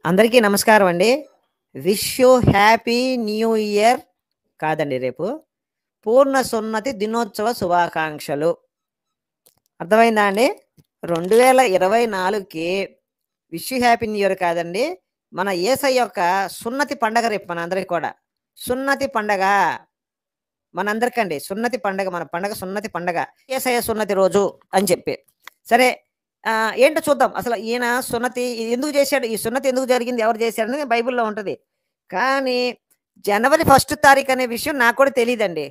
అందరికీ నమస్కారం అండి. Wish you happy new year కాదండి రేపు. పూర్ణ సున్నతి దినోత్సవ శుభాకాంక్షలు. అర్థమైందా అండి? 2024కి wish you happy new year కాదండి. మన యేసయ్య యొక్క సున్నతి పండగ రేపు మనందరికి కూడా. సున్నతి పండగ మనందరికండి. సున్నతి పండగ మన పండగ సున్నతి పండగ. యేసయ్య సున్నతి రోజు అని చెప్పి. సరే ఏంటో చూద్దాం. అసలు ఈయన సున్నతి ఎందుకు చేశాడు? ఈ సున్నతి ఎందుకు జరిగింది? ఎవరు చేశారనేది బైబిల్‌లో ఉంటది. కానీ జనవరి 1 తారీఖు అనే విషయం నాకు కూడా తెలీదండి.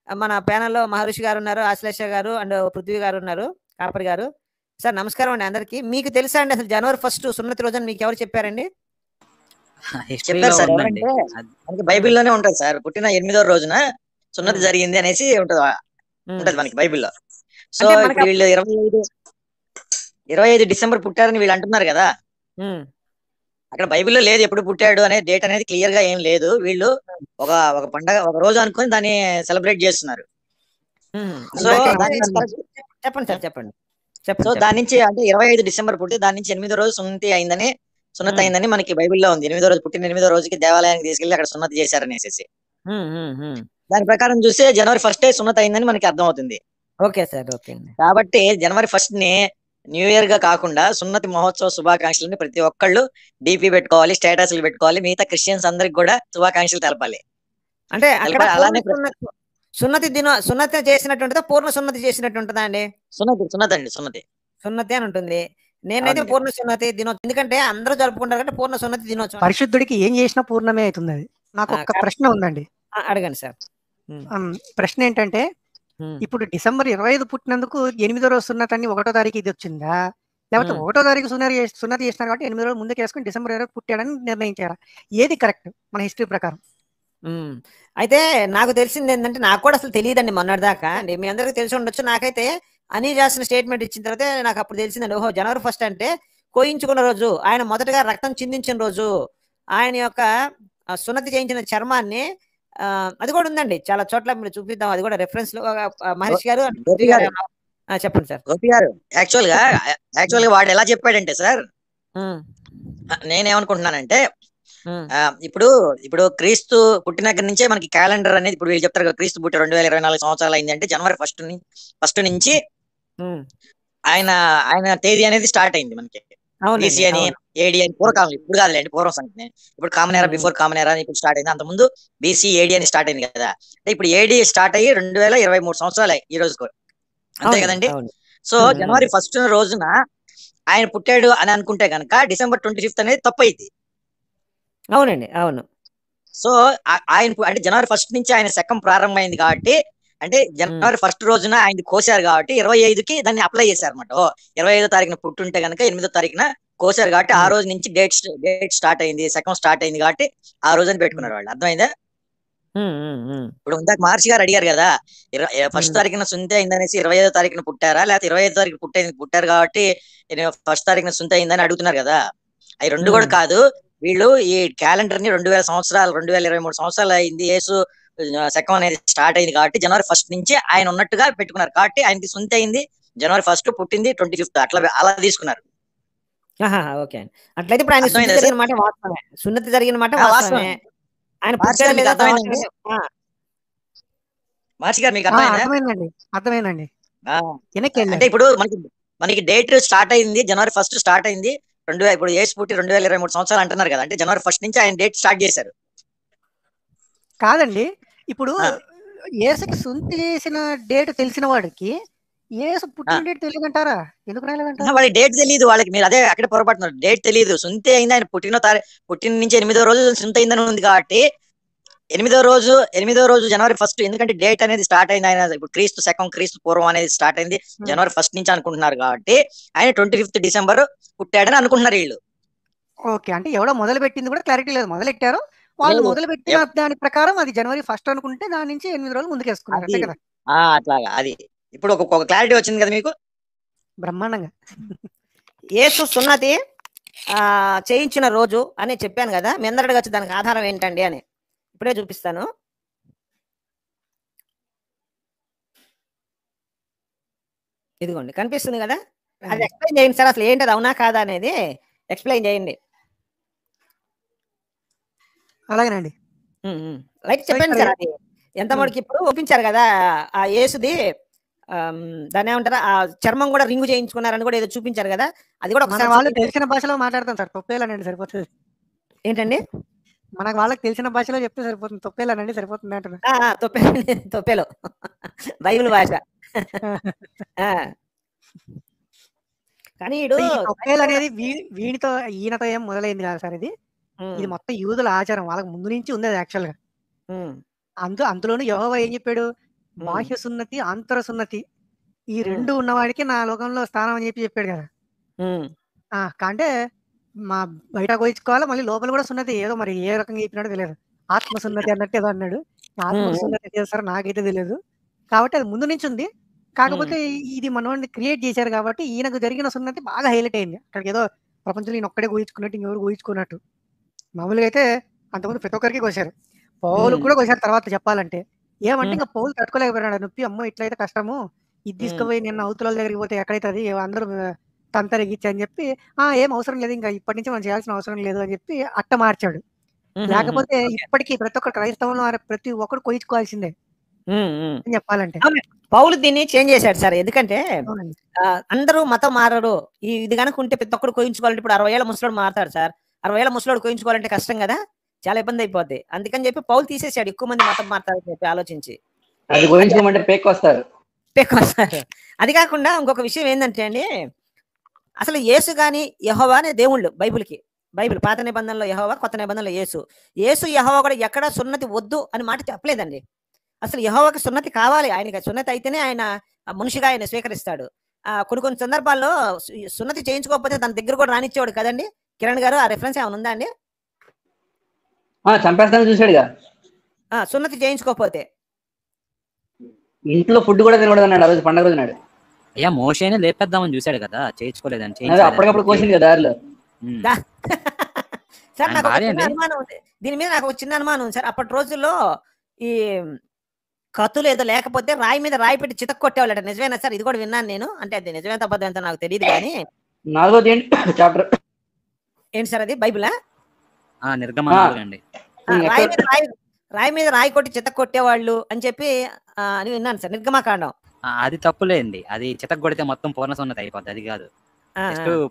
మన ప్యానెల్‌లో మహర్షి గారున్నారు, ఆశ్లేష గారు అండ్ పృథ్వీ గారున్నారు, కాపరి గారు. సార్ నమస్కారం అండి అందరికి. మీకు తెలుసా అండి అసలు జనవరి 1 సున్నతి రోజని మీకెవరు చెప్పారండి? చెప్పారు సార్. ఎవరంటే మనకి బైబిల్‌లోనే ఉంటది సార్. పుట్టిన 8వ రోజున సున్నతి జరిగింది అనేసి ఉంటది మనకి బైబిల్‌లో. సో ఇప్పుడు వీళ్ళు 25 డిసెంబర్ పుట్టారని వీళ్ళు అంటున్నారు కదా. అక్కడ బైబిల్లో లేదు ఎప్పుడు పుట్టాడు అనే డేట్ అనేది క్లియర్ గా ఏం లేదు. వీళ్ళు ఒక పండగ ఒక రోజు అనుకుని దాన్ని సెలబ్రేట్ చేస్తున్నారు. సో చెప్పండి సార్ చెప్పండి. సో దాని నుంచి అంటే 25 డిసెంబర్ పుట్టి దాని నుంచి 8వ రోజు సున్నతి అయిందని మనకి బైబిల్లో ఉంది. 8వ రోజు పుట్టిన 8వ రోజుకి దేవాలయానికి తీసుకెళ్లి అక్కడ సున్నతి చేశారనేసి. దాని ప్రకారం చూస్తే జనవరి 1 సున్నతి అయిందని మనకి అర్థం అవుతుంది. Okay sir okay. కాబట్టి జనవరి 1 ని న్యూ ఇయర్ గా కాకుండా సున్నతి మహోత్సవ శుభాకాంక్షలని ప్రతి ఒక్కళ్ళు డిపి పెట్టుకోవాలి, స్టేటస్లు పెట్టుకోవాలి. మిగతా క్రిస్టియన్స్ అందరికి కూడా శుభాకాంక్షలు తెలపాలి. అంటే అలానే సున్నతి చేసినట్టుంటుందా, పూర్ణ సున్నతి చేసినట్టు ఉంటుందా అండి? సున్నతి అని ఉంటుంది. నేనైతే పూర్ణ సున్నతి దినోత్సవం, ఎందుకంటే అందరూ జరుపుకుంటారు అంటే పూర్ణ సున్నతి దినోత్సవం. పరిశుద్ధుడికి ఏం చేసినా పూర్ణమే అవుతుంది. అది నాకు ఒక ప్రశ్న ఉందండి. అడగండి సార్. ప్రశ్న ఏంటంటే, ఇప్పుడు డిసెంబర్ 25 పుట్టినందుకు 8వ రోజు సున్నతి 1వ తారీఖు ఇది వచ్చిందా, లేకపోతే 1వ తారీఖు సున్నతి చేసినారు కాబట్టి 8 రోజులు ముందుకు వేసుకుని డిసెంబర్ 20 పుట్టాడని నిర్ణయించారా? ఏది కరెక్ట్ మన హిస్టరీ ప్రకారం? అయితే నాకు తెలిసింది ఏంటంటే, నాకు కూడా అసలు తెలియదండి మొన్నటిదాకా అండి. మీ అందరికీ తెలిసి ఉండొచ్చు. నాకైతే అని చేసిన స్టేట్మెంట్ ఇచ్చిన తర్వాత నాకు అప్పుడు తెలిసిందండి. ఓహో, జనవరి 1 అంటే కోయించుకున్న రోజు, ఆయన మొదటగా రక్తం చిందించిన రోజు, ఆయన యొక్క సున్నతి చేయించిన చర్మాన్ని అది కూడా ఉందండి చాలా చోట్ల. మీరు చూపిద్దాం, అది కూడా రెఫరెన్స్ లో. మహర్షి గారు చెప్పండి సార్. గోపి గారు, యాక్చువల్ గా వాడు ఎలా చెప్పాడంటే సార్, నేనేమనుకుంటున్నానంటే, ఇప్పుడు క్రీస్తు పుట్టిన దగ్గర నుంచే మనకి క్యాలెండర్ అనేది, ఇప్పుడు వీళ్ళు చెప్తారు కదా, క్రీస్తు పుట్టి 2024 సంవత్సరాలు అయింది అంటే జనవరి 1 నుంచి ఆయన తేదీ అనేది స్టార్ట్ అయింది మనకి. బీసీ అని, ఏడి అని పూర్వకాలం, ఇప్పుడు కాదులేండి, పూర్వం సంగతి. ఇప్పుడు కామన్ ఎరా, బిఫోర్ కామన్ ఎరా ఇప్పుడు స్టార్ట్ అయింది. అంత ముందు బీసీ ఏడి అని స్టార్ట్ అయింది కదా. ఇప్పుడు ఏడి స్టార్ట్ అయ్యి 2023 సంవత్సరాలు ఈ రోజుకు, అంతే కదండి. సో జనవరి 1 రోజున ఆయన పుట్టాడు అని అనుకుంటే కనుక డిసెంబర్ 25 అనేది తప్పు అయింది. అవునండి, అవును. సో ఆయన అంటే జనవరి 1 నుంచి ఆయన శకం ప్రారంభమైంది కాబట్టి, అంటే జనవరి 1 రోజున ఆయన కోసారు కాబట్టి 25కి దాన్ని అప్లై చేశారు అనమాట. 25వ తారీఖున పుట్టుంటే కనుక 8వ తారీఖున కోసారు కాబట్టి ఆ రోజు నుంచి డేట్ స్టార్ట్ అయింది, శకం స్టార్ట్ అయింది కాబట్టి ఆ రోజుని పెట్టుకున్నారు వాళ్ళు. అర్థమైందా? ఇప్పుడు ఇందాక మహర్షి గారు అడిగారు కదా, 1 తారీఖున సుంతి అయిందనేసి 25వ తారీఖున పుట్టారా, లేకపోతే 25వ తారీఖు పుట్టారు కాబట్టి 1 తారీఖున సుంతి అయిందని అడుగుతున్నారు కదా. అవి రెండు కూడా కాదు. వీళ్ళు ఈ క్యాలెండర్ ని 2023 సంవత్సరాలు అయింది, యేసు శకం అనేది స్టార్ట్ అయింది కాబట్టి జనవరి 1 నుంచి ఆయన ఉన్నట్టుగా పెట్టుకున్నారు కాబట్టి ఆయనకి సుంతి అయింది జనవరి 1, పుట్టింది 25, అలా తీసుకున్నారు. ఓకే అండి. అట్లయితే ఇప్పుడు ఆయన సున్నతి జరిగిన మాట వాస్తవమే. సున్నతి జరిగిన మాట వాస్తవమే. ఆయన పుట్టాడు లేదా? మహర్షి గారు మీకు అర్థమైందండి. అంటే ఇప్పుడు మనకి డేట్ స్టార్ట్ అయింది, జనవరి 1 స్టార్ట్ అయింది. ఇప్పుడు యేసు పుట్టి 2023 సంవత్సరాలు అంటున్నారు కదా, అంటే జనవరి 1 నుంచి ఆయన డేట్ స్టార్ట్ చేశారు. కాదండి, ఇప్పుడు యేసుకి సుంతి చేసిన డేట్ తెలిసిన వాడికి యేసు పుట్టిన డేట్ తెలియదంటారా? ఎందుకు రాలేదంటారా? వాళ్ళకి డేట్ తెలియదు. వాళ్ళకి మీరు అదే అక్కడే పొరపడుతున్నారు. డేట్ తెలియదు. సుంతి అయింది ఆయన పుట్టిన నుంచి 8వ రోజు సుంతి అయిందని ఉంది కాబట్టి 8వ రోజు జనవరి 1, ఎందుకంటే డేట్ అనేది స్టార్ట్ అయింది. ఆయన ఇప్పుడు క్రీస్తు శకం, క్రీస్తు పూర్వం అనేది స్టార్ట్ అయింది జనవరి 1 నుంచి అనుకుంటున్నారు కాబట్టి ఆయన 25 డిసెంబర్ పుట్టాడని అనుకుంటున్నారు వీళ్ళు. ఓకే, అంటే ఎవడో మొదలు పెట్టింది కూడా క్లారిటీ లేదు. మొదలెట్టారు వాళ్ళు, మొదలు పెట్టిన దాని ప్రకారం అది జనవరి 1 అనుకుంటే దాని నుంచి 8 రోజులు ముందుకు వేసుకున్నారు, అంతే కదా. అట్లాగా. అది ఇప్పుడు ఒక క్లారిటీ వచ్చింది కదా మీకు, బ్రహ్మాండంగా. యేసు సున్నతి చేయించిన రోజు అని చెప్పాను కదా. మీ అందరు అడగచ్చు దానికి ఆధారం ఏంటండి అని. ఇప్పుడే చూపిస్తాను. ఇదిగోండి, కనిపిస్తుంది కదా. అది ఎక్స్ప్లెయిన్ చేయండి సార్, అసలు ఏంటది, అవునా కాదా అనేది ఎక్స్ప్లెయిన్ చేయండి. అలాగేనండి. రైట్ సో చెప్పండి ఇక్కడ సార్. అది ఎంత మటుకు ఇప్పుడు ఒప్పించారు కదా ఆ యేసుది. దాన్ని ఏమంటారు, ఆ చర్మం కూడా రింగు చేయించుకున్నారని కూడా ఏదో చూపించారు కదా, అది కూడా మన ఒకసారి వాళ్ళు చూపించారు. తెలిసిన భాషలో మాట్లాడతాం సార్, తప్పేలానండి సరిపోతుంది. ఏంటండి? మనకు వాళ్ళకి తెలిసిన భాషలో చెప్తే సరిపోతుంది, తప్పేలానండి సరిపోతుంది అంటున్నా. తొప్పేలో బైబిల్ భాష. ఆ, కానీ సో ఈ తొప్పేలు అనేది వీడితో ఈయనతో ఏం మొదలైంది కాదు సార్. ఇది మొత్తం యూదుల ఆచారం, వాళ్ళకి ముందు నుంచి ఉంది అది యాక్చువల్ గా. అందులోనూ యెహోవా ఏం చెప్పాడు, బాహ్య సున్నతి ఆంతర సున్నతి ఈ రెండు ఉన్నవాడికి నా లోకంలో స్థానం అని చెప్పాడు కదా. అంటే మా బయట కోయించుకోవాలి, మళ్ళీ లోపల కూడా సున్నతి. ఏదో మరి ఏ రకంగా చెప్పినాడో తెలియదు, ఆత్మ సున్నతి అన్నట్టు ఏదో అన్నాడు. ఆత్మ సున్నతి చేస్తారో నాకైతే తెలియదు. కాబట్టి అది ముందు నుంచి ఉంది. కాకపోతే ఇది మనోడిని క్రియేట్ చేశారు కాబట్టి ఈయనకు జరిగిన సున్నతి బాగా హైలైట్ అయింది. అక్కడికి ఏదో ప్రపంచంలో ఈయన ఒక్కడే కోయించుకున్నట్టు ఇంకెవరు కోయించుకున్నట్టు. మామూలుగా అయితే అంతకుముందు ప్రతి ఒక్కరికి కోసారు, పౌలు కూడా కోసారు తర్వాత చెప్పాలంటే. ఏమంటే ఇంకా పౌలు తట్టుకోలేకపోయినాడు, నొప్పి అమ్మో ఇట్లయితే కష్టము, ఇది తీసుకుపోయి నిన్న అవతల దగ్గరికి పోతే ఎక్కడైతుంది అందరూ తంతరిగిచ్చి అని చెప్పి ఏం అవసరం లేదు, ఇంకా ఇప్పటి నుంచి మనం చేయాల్సిన అవసరం లేదు అని చెప్పి అట్ట మార్చాడు. లేకపోతే ఇప్పటికీ ప్రతి ఒక్క క్రైస్తవంలో ప్రతి ఒక్కరు కోయించుకోవాల్సిందే అని చెప్పాలంటే. పౌలు దీన్ని చేంజ్ చేశాడు సార్. ఎందుకంటే అందరూ మతం మారరు. ఇది కనుక ఉంటే ప్రతి ఒక్కరు కోయించుకోవాలంటే ఇప్పుడు 60 ఏళ్ళ ముసలోడు మారతాడు సార్. 60 ఏళ్ళ ముసలోడు కోయించుకోవాలంటే కష్టం కదా, చాలా ఇబ్బంది అయిపోద్ది. అందుకని చెప్పి పౌలు తీసేసాడు, ఎక్కువ మంది మతం మారతారని చెప్పి ఆలోచించి. అది కోయించుకోమంటే పేకొస్తారు. అది కాకుండా ఇంకొక విషయం ఏంటంటే అండి, అసలు యేసు గాని యెహోవా అనే దేవుళ్ళు బైబిల్ పాత నిబంధనలో యెహోవా, కొత్త నిబంధనలో యేసు యెహోవా కూడా ఎక్కడ సున్నతి వద్దు అని మాట చెప్పలేదండి. అసలు యెహోవాకి సున్నతి కావాలి, ఆయనకి సున్నతి అయితేనే ఆయన మనిషిగా ఆయన స్వీకరిస్తాడు. కొన్ని సందర్భాల్లో సున్నతి చేయించుకోకపోతే తన దగ్గర కూడా రానిచ్చేవాడు కదండి. కిరణ్ గారు, ఆ రెఫరెన్స్ ఏమైనా ఉందా అండి? చంపేస్తాను చూసాడుగా, సున్నతి చేయించుకోకపోతే ఇంట్లో ఫుడ్ కూడా తినకూడదు అన్నాడు ఆ రోజు, పండుగ రోజు నాడు. అయ్యా మోషేనే లేపేద్దామని చూశాడు కదా, చేయించుకోలేదని. అప్పటికప్పుడు కోసింది కదా దారిలో. సార్ నాకు చిన్న అనుమానం ఉంది దీని మీద, నాకు ఒక చిన్న అనుమానం ఉంది సార్. అప్పటి రోజుల్లో ఈ కత్తులు ఏదో లేకపోతే రాయి మీద రాయి పెట్టి చితక్ కొట్టేవాళ్ళట, నిజమేనా సార్? ఇది కూడా విన్నాను నేను. అంటే అది నిజమేంత అబద్ధం ఎంత నాకు తెలియదు కానీ. 4వ చాప్టర్ ఏంటి సార్ అది? బైబిలా? నిర్గమనాలండి. రాయి మీద రాయి కొట్టి చితక్ కొట్టేవాళ్ళు అని చెప్పి అని విన్నాను సార్, నిర్గమకాండం. అది తప్పులేండి, అది చితక్ కొడితే మొత్తం పూర్ణ సున్నతి అయిపోద్ది, అది కాదు.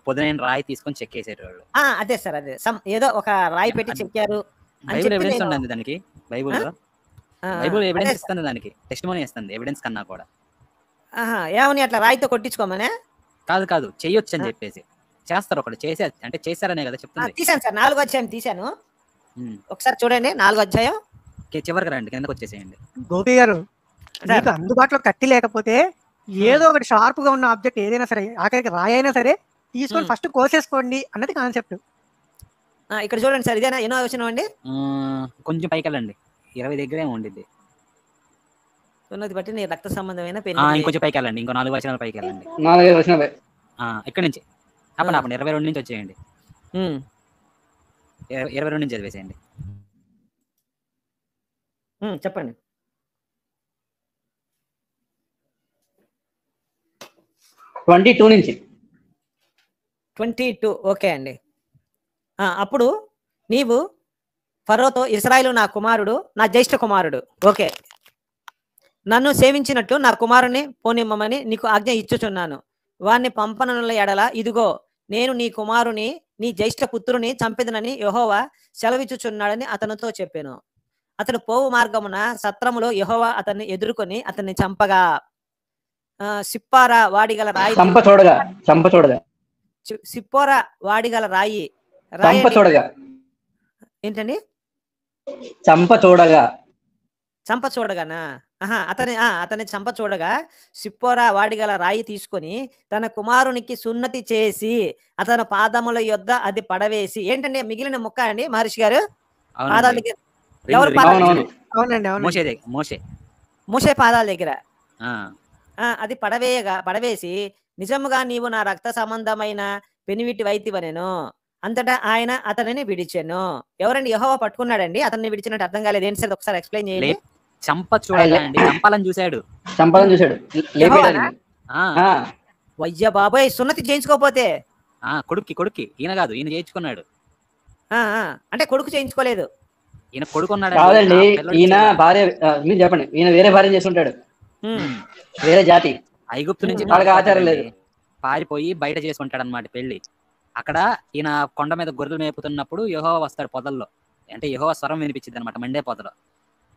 పొద్దున రాయి తీసుకొని చెక్కేసేటవాళ్ళు. అదే సార్, అదే ఏదో ఒక రాయి పెట్టి చెక్కారు. బైబిల్ ఎవిడెన్స్ ఉండండి దానికి, బైబిల్ ఎవిడెన్స్ ఇస్తుంది దానికి, టెస్టిమోనీ ఇస్తుంది ఎవిడెన్స్ కన్నా కూడా. ఏమని అట్లా రాయితో కొట్టించుకోమనే? కాదు చెయ్యొచ్చు అని చెప్పేసి చేస్తారు. ఒకటి అంటే చేశారనే కదా చెప్తుంది. తీసాను సార్, 4వ అధ్యాయం తీసాను, ఒకసారి చూడండి. 4వ అధ్యాయం చివరికి రండి, కిందకి వచ్చేసేయండి. గోపి గారు, మీకు అందుబాటులో కత్తి లేకపోతే ఏదో ఒకటి షార్ప్ గా ఉన్న ఆబ్జెక్ట్ ఏదైనా సరే, ఆఖరికి రాయి అయినా సరే తీసుకొని ఫస్ట్ కోసేసుకోండి అన్నది కాన్సెప్ట్. ఇక్కడ చూడండి సార్, ఇదేనా ఎన్నో వచనం అండి? కొంచెం పైకి వెళ్ళండి, 20 దగ్గరే ఉండిద్ది. సున్నతి బట్టి నీ రక్త సంబంధమైన ఇంకొంచెం పైకి వెళ్ళండి, ఇంకో 4 వచనాలు పైకి వెళ్ళండి. 4 వచనాలు ఇక్కడ నుంచి అప్పుడు 22 నుంచి వచ్చేయండి. 22 నుంచి చదివేసేయండి. చెప్పండి. 22 నుంచి 22. ఓకే అండి. అప్పుడు నీవు ఫరోతో, ఇశ్రాయేలు నా కుమారుడు, నా జ్యేష్ఠ కుమారుడు. ఓకే, నన్ను సేవించినట్టు నా కుమారుని పోనిమ్మని నీకు ఆజ్ఞ ఇచ్చుచున్నాను. వారిని పంపనుల ఎడల ఇదిగో నేను నీ కుమారుని, నీ జ్యేష్ఠ పుత్రుని చంపెదనని యెహోవా సెలవిచ్చుచున్నాడని అతనితో చెప్పాను. అతను పోవు మార్గమున సత్రములో యెహోవా అతన్ని ఎదుర్కొని అతన్ని చంపగా సిప్పోరా వాడిగల రాయి, సిప్పోరా వాడిగల రాయి ఏంటండి? చంప చూడగానా? అతని చంప చూడగా సిప్పోరా వాడిగల రాయి తీసుకొని తన కుమారునికి సున్నతి చేసి అతని పాదముల యొద్ద అది పడవేసి. ఏంటండి మిగిలిన ముక్క అండి మహర్షి గారు? పాదాల దగ్గర, ఎవరు మోషే పాదాల దగ్గర అది పడవేసి నిజముగా నీవు నా రక్త సంబంధమైన పెనివిటి వైతివనెను. అంతటా ఆయన అతనిని విడిచెను. ఎవరండి? యెహోవా పట్టుకున్నాడండి, అతన్ని విడిచినట్టు అర్థం కాలేదు. ఏంటి సార్, ఒకసారి ఎక్స్ప్లెయిన్ చేయండి. చంపాలని చూశాడు. వయ్య బాబాయ్, సున్నతి చేయించుకోపోతే కొడుక్కి ఈయన కాదు, ఈయన చేయించుకున్నాడు. అంటే కొడుకు చేయించుకోలేదు. ఈయన కొడుకున్నాడు కాదండి, ఈయన భార్య మీరు చెప్పండి, ఈయన వేరే భార్య చేసుకుంటాడు, వేరే జాతి, ఐగుప్తు నుంచి వాళ్ళకి ఆచారం లేదు. పారిపోయి బయట చేసుకుంటాడు అనమాట పెళ్లి. అక్కడ ఈయన కొండ మీద గొర్రెలు మేపుతున్నప్పుడు యెహోవా వస్తాడు పొదల్లో, అంటే యెహోవా స్వరం వినిపించింది అనమాట మండే పొదలో.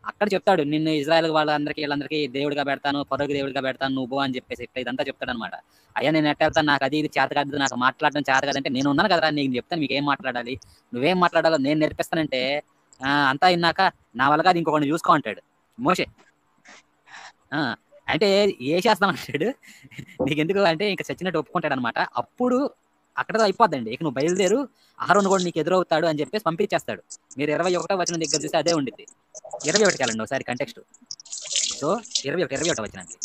అక్కడ చెప్తాడు, నిన్ను ఇజ్రాయెల్ వాళ్ళందరికీ వీళ్ళందరికీ దేవుడిగా పెడతాను, ఫరోకి దేవుడిగా పెడతాను నువ్వు అని చెప్పేసి ఇట్లా ఇదంతా చెప్తాడు అనమాట. అయ్యా నేను ఎట్ట వెళ్తాను, నాకు అది ఇది చేత కాదు, నాకు మాట్లాడడం చేత కాదంటే, నేను ఉన్నాను కదా నీకు చెప్తాను మీకు ఏం మాట్లాడాలి, నువ్వేం మాట్లాడాలో నేను నేర్పిస్తానంటే అంతా విన్నాక నా వల్ల కాదు ఇంకొకటి చూసుకో అంటాడు మోషే. అంటే ఏ చేస్తాం అంటాడు, నీకెందుకు అంటే ఇంకా చచ్చినట్టు ఒప్పుకుంటాడు అనమాట. అప్పుడు అక్కడ అయిపోద్దండి, ఇక నువ్వు బయలుదేరు, అహరోను కూడా నీకు ఎదురవుతాడు అని చెప్పేసి పంపించేస్తాడు. మీరు 21వ వచనం దగ్గర చూస్తే అదే ఉండిద్ది. 21కి వెళ్ళండి ఒకసారి కంటెక్స్ట్. సో 21వ వచనానికి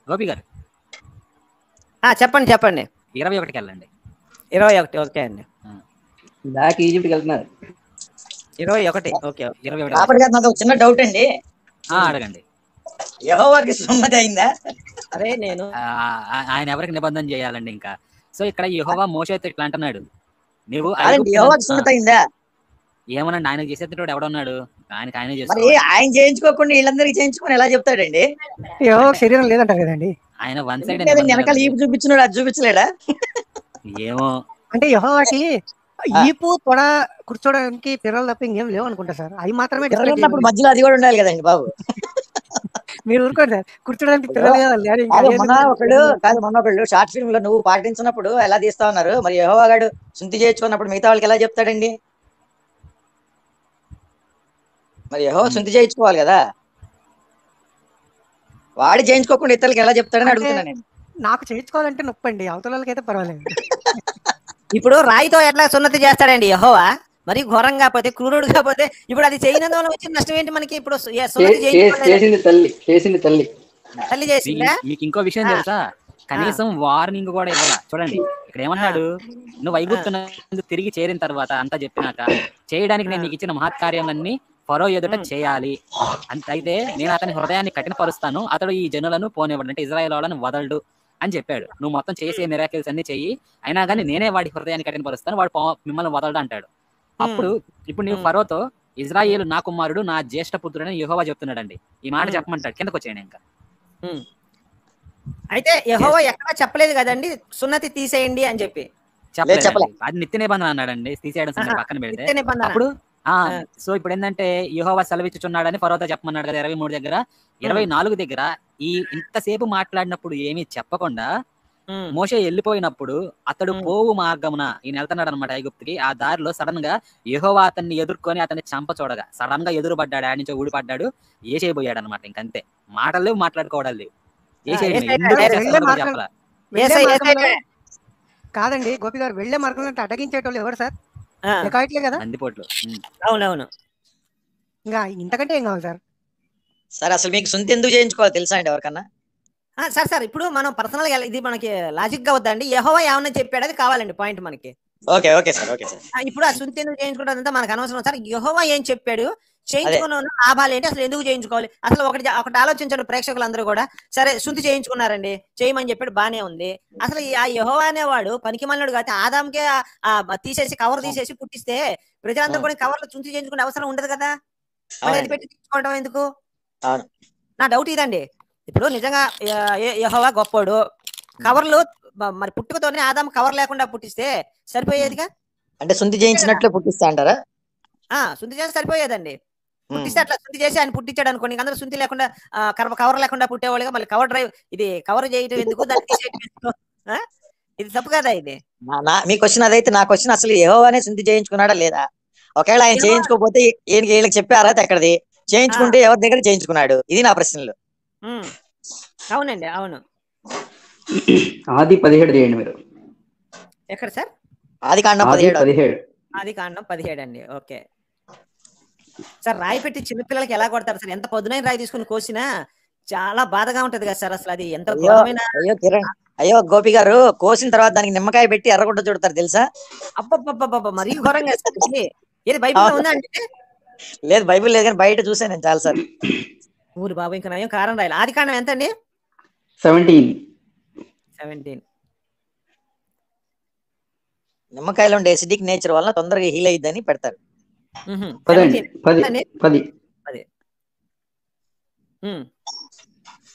గోపి గారు చెప్పండి చెప్పండి. 21కి వెళ్ళండి. 21 ఓకే అండి. బ్యాక్ ఈజిప్ట్కి వెళ్తున్నారు. 21 ఓకే. 21 కాబట్టి గారు నాకు ఒక చిన్న డౌట్ అండి, అడగండి. యెహోవాకి సున్నతి అయిందా? అదే నేను ఆయన ఎవరికి నిబంధన చేయాలండి ఇంకా. సో ఇక్కడ యెహోవా మోషేతో ఇట్లా అంటున్నాడు, నువ్వు యెహోవాకి సున్నతి అయిందా? ఏమనండి, ఆయనకు చేసేటోడు ఎవడున్నాడు, ఆయనకి ఆయనే మరి చేస్తాడు. ఆయన చేయించుకోకుండా వీళ్ళందరికీ చేయించుకొని ఎలా చెప్తాడండి? శరీరం లేదంటారు కదండి. ఆయన వన్ సైడ్ వెనకాల ఈపు చూపించినాడు, అది చూపించలేడా? ఏమో అంటే యెహోవాకి ఈపు తొడ కూర్చోడానికి పిల్లలు తప్ప ఇంకేం లేవు అనుకుంటా సార్. అవి మాత్రమే పిల్లలున్నప్పుడు మధ్యలో అది కూడా ఉండాలి కదండి బాబు. మీరు ఊరుకోండి సార్, కూర్చోడానికి పిల్లలు కావాలి. మొన్న ఒకళ్ళు షార్ట్ ఫిల్మ్ లో నువ్వు పాటించినప్పుడు ఎలా తీస్తా ఉన్నారు, మరి యెహోవా గాడు శుద్ధి చేయించుకున్నప్పుడు మిగతా వాళ్ళకి ఎలా చెప్తాడండి? మరి యెహోవా శుద్ధి చేయించుకోవాలి కదా, వాడి చేయించుకోకుండా ఇతరులకి ఎలా చెప్తాడని అడుగుతున్నా నేను. నాకు చేయించుకోవాలంటే నొప్పి అండి, అవతల వాళ్ళకి అయితే పర్వాలేదు. ఇప్పుడు రాయితో ఎట్లా సున్నతి చేస్తాడండి యెహోవా, మరి ఘోరం కాకపోతే క్రూరుడు కాకపోతే ఇప్పుడు అది చేయనందువల్ల వచ్చిన నష్టం ఏంటి మనకి? ఇప్పుడు చేసింది తల్లి చేసిందా? మీకు ఇంకో విషయం తెలుసా, కనీసం వార్నింగ్ కూడా ఇవ్వాల. చూడండి ఇక్కడ ఏమన్నాడు, నువ్వు ఐగుప్తు తిరిగి చేరిన తర్వాత అంతా చెప్పినాక చేయడానికి నేను నీకు ఇచ్చిన మహత్కార్యాలన్నీ ఫరో ఎదుట చేయాలి అయితే నేను అతని హృదయాన్ని కఠినపరుస్తాను, అతడు ఈ జనులను పోనివ్వడు, అంటే ఇజ్రాయేల్ వాళ్ళని వదలడు అని చెప్పాడు. నువ్వు మొత్తం చేసే మిరాకిల్స్ అన్ని చెయ్యి, అయినా కానీ నేనే వాడి హృదయాన్ని కఠినపరుస్తాను, వాడు మిమ్మల్ని వదలడు అంటాడు. అప్పుడు ఇప్పుడు నీవు ఫరోతో ఇజ్రాయేలు నా కుమారుడు నా జ్యేష్ఠ పుత్రుడని యెహోవా చెప్తున్నాడండి. ఈ మాట చెప్పమంటాడు, కిందకు వచ్చేయండి. ఇంకా అయితే యెహోవా ఎక్కడా చెప్పలేదు కదండి సున్నతి తీసేయండి అని చెప్పి, చెప్పలేదు. అది నిత్య నిబంధన అన్నాడండి, తీసేయడం సంగతి పక్కన పెడితే. అప్పుడు సో ఇప్పుడు ఏంటంటే యెహోవా సెలవిచ్చుచున్నాడని ఫరోతో చెప్పమన్నాడు కదా 23 దగ్గర. 24 దగ్గర ఈ ఇంతసేపు మాట్లాడినప్పుడు ఏమీ చెప్పకుండా మోషే వెళ్ళిపోయినప్పుడు అతడు పోవు మార్గమున ఈయన వెళ్తున్నాడు అనమాట ఐగుప్తుకి. ఆ దారిలో సడన్ గా యెహోవా అతన్ని ఎదుర్కొని అతన్ని చంప చూడగా సడన్ గా ఎదురు పడ్డాడు, ఆడి నుంచి ఊడిపడ్డాడు, ఏసేయబోయాడు అనమాట. ఇంకంతే, మాటలు లేవు, మాట్లాడుకోవడాలు లేవు. కాదండి గోపి గారు, వెళ్లే మార్గం అంటే అడ్డగించేటోళ్ళు ఎవరు సార్? కదా నందిపోట్లు. అవునవును, ఇంకా ఇంతకంటే ఏం కావాలి సార్? సార్ అసలు మీకు సొంత ఎందుకు చేయించుకోవాలి తెలుసా అండి ఎవరికన్నా? సార్ ఇప్పుడు మనం పర్సనల్ గా ఇది మనకి లాజిక్ గా వద్దండి, యెహోవా ఏమన్నా చెప్పాడు అది కావాలండి పాయింట్ మనకి. Okay sir. ఇప్పుడు ఆ సుంతి ఎందుకు చేయించుకుంటారంతా మనకు అనవసరం సార్. యెహోవా ఏం చెప్పాడు, చేయించుకున్న లాభాలు ఏంటి, అసలు ఎందుకు చేయించుకోవాలి? అసలు ఒకటి ఆలోచించండి ప్రేక్షకులందరూ కూడా. సరే శుద్ధి చేయించుకున్నారండి, చేయమని చెప్పాడు, బానే ఉంది. అసలు ఆ యెహోవా అనేవాడు పనికి మళ్ళాడు కాదు, ఆదాంకే తీసేసి కవర్ తీసేసి పుట్టిస్తే ప్రజలందరూ కూడా కవర్లో శుద్ధి చేయించుకునే అవసరం ఉండదు కదా, అది పెట్టి తీసుకోవడం ఎందుకు? నా డౌట్ ఇదండి. ఇప్పుడు నిజంగా యెహోవా గొప్పోడు, కవర్లు మరి పుట్టుకతోనే ఆదాం కవర్ లేకుండా పుట్టిస్తే సరిపోయేదిగా. అంటే శుద్ధి చేయించినట్లు పుట్టిస్తా అంటారా? శుద్ధి చేసి సరిపోయేదండి. పుట్టిస్తే అట్లా శుద్ధి చేసి ఆయన పుట్టించాడు అనుకోండి, అందరూ శుద్ధి లేకుండా కవర్ లేకుండా పుట్టేవాళ్ళుగా. మళ్ళీ కవర్ డ్రైవ్ ఇది కవర్ చేయడం ఎందుకు, దాన్ని తీసేయడం ఎందుకు? ఇది తప్పు కదా ఇది. మీ క్వశ్చన్ అదైతే నా క్వశ్చన్ అసలు యెహోవానే శుద్ధి చేయించుకున్నాడా లేదా? ఒకవేళ ఆయన చేయించుకోకపోతే వీళ్ళకి చెప్పే అర్హత ఎక్కడిది? చేయించుకుంటే ఎవరి దగ్గర చేయించుకున్నాడు? ఇది నా ప్రశ్నలు. అవునండి, అవును. ఆది 17 చేయండి మీరు. ఎక్కడ సార్? ఆదికాండం 17. ఆదికాండం 17 అండి. Okay sir. రాయి పెట్టి చిన్నపిల్లలకి ఎలా కొడతారు సార్? ఎంత పొద్దునైన రాయి తీసుకుని కోసినా చాలా బాధగా ఉంటది కదా సార్. అసలు అది ఎంత అయ్యో గోపి గారు, కోసిన తర్వాత దానికి నిమ్మకాయ పెట్టి ఎర్రగుడ్డ చుడతారు తెలుసా? అబ్బబ్బబ్బబ్బ, మరీ ఘోరంగా ఏది బైబిల్లో ఉందా అంటే? లేదు, బైబిల్ లేదు కానీ బయట చూసాను నేను చాలా సార్. ఊరు బాబు, ఇంకా నయం కారం రాయాలి. ఆదికాండం ఎంత అండి? 17. నిమ్మకాయలో ఉండే ఎసిడిక్ నేచర్ వల్ల తొందరగా హీల్ అయ్యిద్దని పెడతారు. పదండి 17 10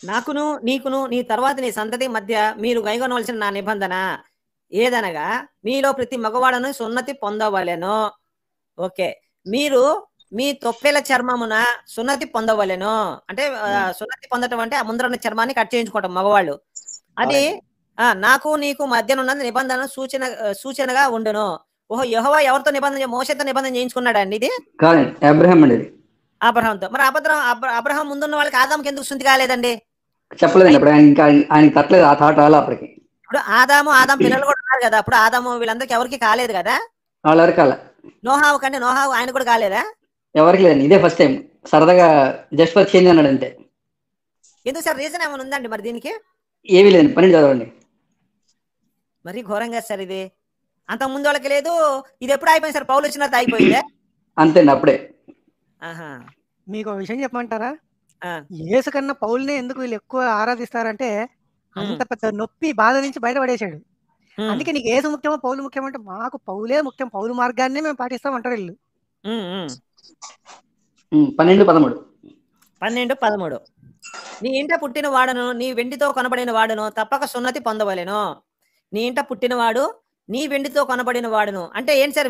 నాకును నీకును నీ తర్వాత నీ సంతతి మధ్య మీరు గైకొనవలసిన నా నిబంధన ఏదనగా మీలో ప్రతి మగవాడను సున్నతి పొందవలెను. ఓకే, మీరు మీ తొప్పెల చర్మమున సున్నతి పొందవలెను. అంటే సున్నతి పొందటం అంటే ఆ ముందర చర్మాన్ని కట్ చేయించుకోవటం మగవాళ్ళు. అది నాకు నీకు మధ్యనున్న నిబంధన సూచనగా ఉండును. ఓహో, యెహోవా ఎవరితో నిబంధన, మోషేతో నిబంధన చేయించుకున్నాడా అండి ఇది? కాదండి, అబ్రహాం అండి. అబ్రహాంతో. మరి అబ్రహాం ముందున్న వాళ్ళకి ఆదాంకి ఎందుకు శుద్ధి కాలేదండి? చెప్పలేదండి, అప్పుడు ఆయన తట్టలేదు, ఆ థాట్ రాలే అప్పటికి. ఇప్పుడు ఆదాం పిల్లలు కూడా ఉన్నారు కదా, అప్పుడు ఆదాము వీళ్ళందరికి ఎవరికి కాలేదు కదా? వాళ్ళెవరికి కాలే. నోహావు కంటే నోహావు ఆయన కూడా కాలేదా? ఎవరికి లేదండి, ఇదే ఫస్ట్ టైం. సరదాగా జస్ట్ ఫర్ చేంజ్ అన్నాడు అంతే. ఎందుకు సార్, రీజన్ ఏమైనా ఉందండి మరి దీనికి? ఏమీ లేదండి, 12 చదవండి. మరి ఘోరంగా సార్ ఇది. అంత ముందు వాళ్ళకి లేదు, ఇది ఎప్పుడు అయిపోయింది సార్? పౌలు వచ్చినంత అయిపోయిందే అంతేండి, అప్పుడే. ఆహా. మీకు ఒక విషయం చెప్పమంటారా? ఆ. యేసు కన్నా పౌల్నే ఎందుకు వీళ్ళు ఎక్కువ ఆరాధిస్తారంటే అంత పెద్ద నొప్పి బాధ నుంచి బయటపడేశాడు. అందుకే నీకు యేసు ముఖ్యమో పౌలు ముఖ్యమంటే మాకు పౌలే ముఖ్యం, పౌలు మార్గాన్ని మేము పాటిస్తామంటారు వీళ్ళు. 12-13 నీ ఇంట పుట్టిన వాడును నీ వెండితో కొనబడిన వాడును తప్పక సున్నతి పొందవలెను. నీ ఇంట పుట్టినవాడు నీ వెండితో కొనబడిన వాడును అంటే ఏంటి సార్?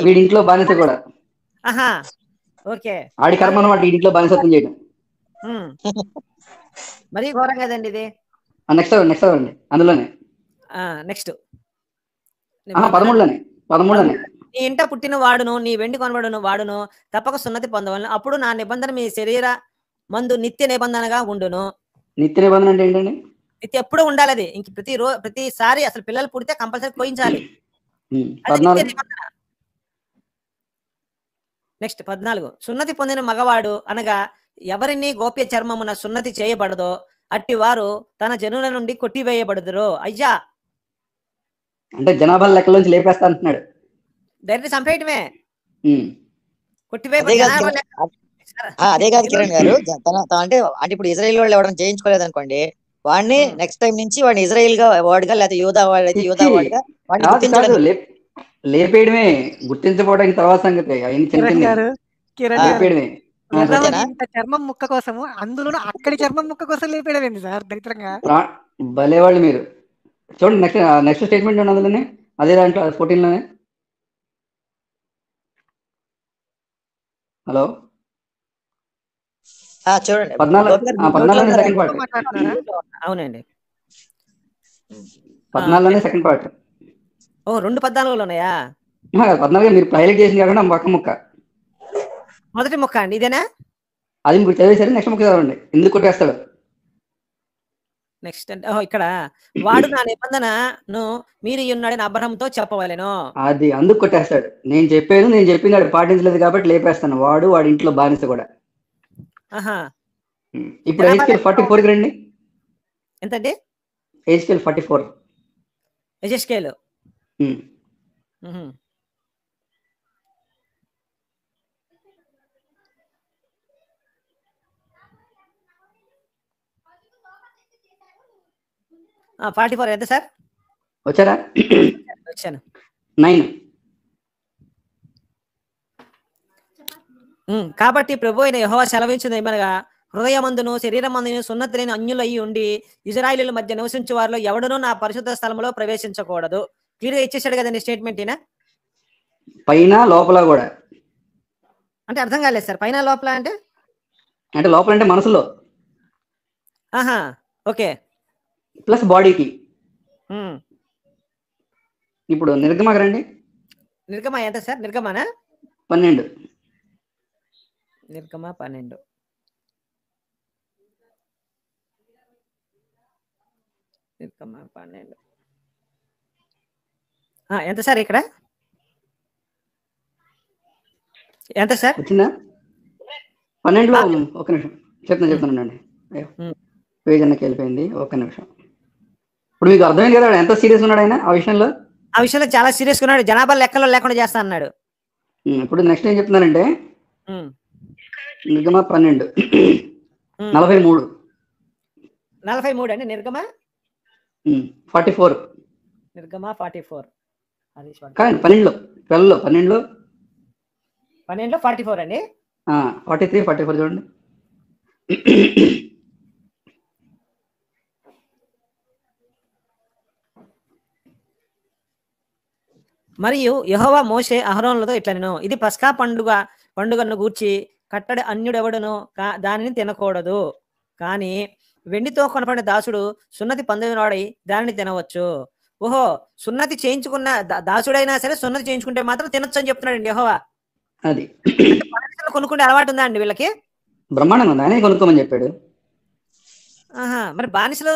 వీడింట్లో బానిస కూడా. ఆహా, ఓకే. ఆడి కర్మ అన్నమాట ఇంట్లో బానిసత్వం చేయడం. మరీ ఘోరం కదండి ఇది. నెక్స్ట్ అండి అందులోనే నెక్స్ట్ 13లోనే నీ ఇంట పుట్టిన వాడును నీ వెండి కొనబడును వాడును తప్పక సున్నతి పొందవలను. అప్పుడు నా నిబంధన మీ శరీర మందు నిత్య నిబంధనగా ఉండును. నిత్య నిబంధన అంటే ఏంటండి? నిత్య ఎప్పుడు ఉండాలి అది. ఇంక ప్రతిసారి అసలు పిల్లలు పుడితే కంపల్సరీ పోయించాలి. నెక్స్ట్ 14 సున్నతి పొందిన మగవాడు అనగా ఎవరిని గోప్య చర్మమున సున్నతి చేయబడదో అట్టి వారు తన జనుల నుండి కొట్టివేయబడుదురు. అయ్యా, అంటే జనాభా లెక్కలోంచి లేపేస్తా అంటున్నాడు. డైరెక్ట్ చంపేయటమే, అదే కాదు కిరణ్ గారు. అంటే ఇప్పుడు ఇజ్రాయెల్ వాళ్ళు ఎవరైనా చేయించుకోలేదు అనుకోండి, వాడిని నెక్స్ట్ టైం నుంచి వాడిని ఇజ్రాయెల్ గా వాడుగా లేకపోతే యూదా వాడైతే యూదా వాడుగా వాడిని లేపేయడమే, గుర్తించబోవడానికి తర్వాత సంగతి. చర్మం ముక్క కోసము, అందులో అక్కడి చర్మం ముక్క కోసం లేపేయడం సార్ దరిద్రంగా. భలేవాళ్ళు మీరు. చూడండి నెక్స్ట్ స్టేట్మెంట్ ఉంది అందులోనే, అదే దాంట్లో 14లోనే. హలో, చూడండి 14లోనే సెకండ్ పార్ట్. అవునండి, 14లోనే సెకండ్ పార్ట్. ఓ 2:14 ఉన్నాయా? 14 మీరు హైలైట్ చేసింది కాకుండా పక్క ముక్క, మొదటి ముక్క అండి ఇదేనా? అది మీరు చదివేసరి నెక్స్ట్ ముక్క చదవండి, ఎందుకు కొట్టేస్తాడు. నెక్స్ట్ అంటే ఇక్కడ వాడు నా నిబంధనను మీరు ఉన్నాడని అబ్రహాంతో చెప్పవలెను. అది అందుకు కొట్టేస్తాడు. నేను చెప్పింది వాడు పాటించలేదు కాబట్టి లేపేస్తాను. వాడి ఇంట్లో బానిస కూడా. ఇప్పుడు హెచ్కేల్ 44కి రండి. ఎంతండి? హెచ్కేల్ 44. హెచ్కేల్ 44 ఎంత సార్? వచ్చారా? వచ్చాను. 9. కాబట్టి ప్రభు అయిన యెహోవా సెలవించింది ఏమనగా హృదయమందును శరీరమందును సున్నతి లేని అన్యులు అయ్యి ఉండి ఇజ్రాయేలీల మధ్య నివసించే వారిలో ఎవడనూ నా పరిశుద్ధ స్థలంలో ప్రవేశించకూడదు. క్లియర్ గా ఇచ్చేసాడు కదండి స్టేట్మెంట్ ఈయన. పైన లోపల కూడా అంటే అర్థం కాలేదు సార్. పైన లోపల అంటే లోపల అంటే మనసులో. ఆహా, ఓకే. ప్లస్ బాడీకి. ఇప్పుడు నిర్గమకి రండి. నిర్గమ ఎంత సార్? నిర్గమనా? 12. నిర్గమ 12. నిర్గమ 12 ఎంత సార్? ఇక్కడ ఎంత సార్? వచ్చిందా? 12లో ఒక నిమిషం చెప్తానండి. పేజ్ అన్నకి వెళ్ళిపోయింది, ఒక నిమిషం. ఇప్పుడు మీకు అర్థమైంది కదా ఎంత సీరియస్ ఉన్నాడు ఆయన ఆ విషయంలో. చాలా సీరియస్ ఉన్నాడు. జనాభా లెక్కలో లేకుండా చేస్తా అన్నాడు. ఇప్పుడు నెక్స్ట్ ఏం చెప్తున్నానంటే నిర్గమ 12 43. 43 అండి. నిర్గమ 44. నిర్గమ 44 కానీ 12లో 12లో 44 అండి. 43, 44 చూడండి. మరియు యెహోవా మోషే అహరోనులతో ఇట్లనెను, ఇది పస్కా పండుగను గూర్చి కట్టడి అన్యుడెవడును దానిని తినకూడదు, కానీ వెండితో కొనపడిన దాసుడు సున్నతి పొందినవాడై దానిని తినవచ్చు. ఓహో, సున్నతి చేయించుకున్న దాసుడైనా సరే సున్నతి చేయించుకుంటే మాత్రం తినొచ్చు అని చెప్తున్నాడండి యెహోవా. అది బానిసలు కొనుక్కుంటే అలవాటు ఉందా అండి వీళ్ళకి? బ్రహ్మాండంగా ఉంది, ఆయనే కొనుక్కోమని చెప్పాడు. మరి బానిసలు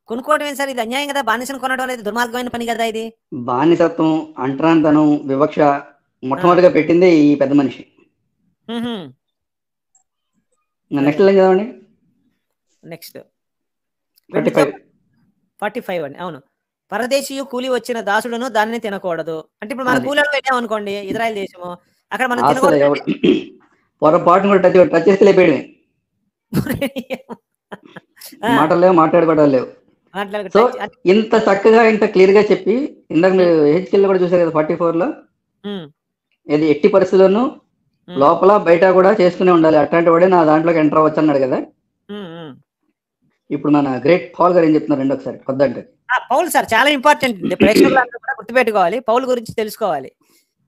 కొనుక్కోవడం ఏంటి సార్? ఇది అన్యాయం కదా. బానిసలు కొనడం అనేది దుర్మార్గమైన పని కదా ఇది. బానిసత్వం, అంటరాంతనం, వివక్ష మొట్టమొదటిగా పెట్టిందే ఈ పెద్ద మనిషి. నెక్స్ట్ లైన్ చదవండి. నెక్స్ట్ 45. 45 అండి. అవును, పరదేశీయు కూలి వచ్చిన దాసుడును దానిని తినకూడదు. అంటే ఇప్పుడు మన కూలీలో వెళ్ళాం అనుకోండి ఇజ్రాయెల్ దేశము, అక్కడ మనం తినకూడదు. పొరపాటును కూడా టచ్ చేస్తే లేపేయడమే. మాటలేవు, మాట్లాడుకోవడం లేవు. సో ఇంత చక్కగా ఇంత క్లియర్ గా చెప్పి, ఇందాక మీరు హెచ్కెల్ కూడా చూసారు కదా 44లో, ఇది ఎట్టి పరిస్థితుల్లోనూ లోపల బయట కూడా చేసుకునే ఉండాలి, అట్లాంటి వాడే నా దాంట్లోకి ఎంటర్ అవ్వచ్చు అన్నాడు కదా. ఇప్పుడు మన గ్రేట్ పౌల్ గారు ఏం చెప్తున్నారండి ఒకసారి కొద్దంటే. పౌల్ సార్ చాలా ఇంపార్టెంట్, ప్రేక్షకులందరూ కూడా గుర్తుపెట్టుకోవాలి, పౌల్ గురించి తెలుసుకోవాలి.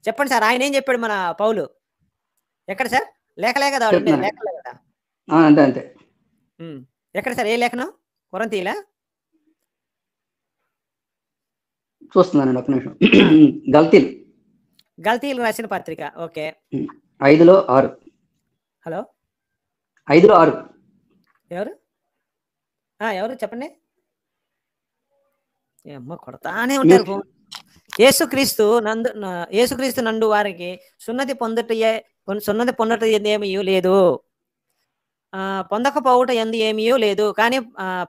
చెప్పండి సార్, ఆయన ఏం చెప్పాడు మన పౌలు? ఎక్కడ సార్? లేఖలే కదా, లేఖలే కదా. అంతే అంతే. ఎక్కడ సార్, ఏ లేఖనం? కొరింథీయులా? చూస్తున్నానండి ఒక నిమిషం. గల్తీలు రాసిన పత్రిక. ఓకే, 5:6. హలో, 5:6. ఎవరు చెప్పండి. కొడతానే ఉంటారు. యేసుక్రీస్తు నందు వారికి సున్నతి పొందట ఏమీ లేదు, పొందకపోవుట ఎందు ఏమీ లేదు, కానీ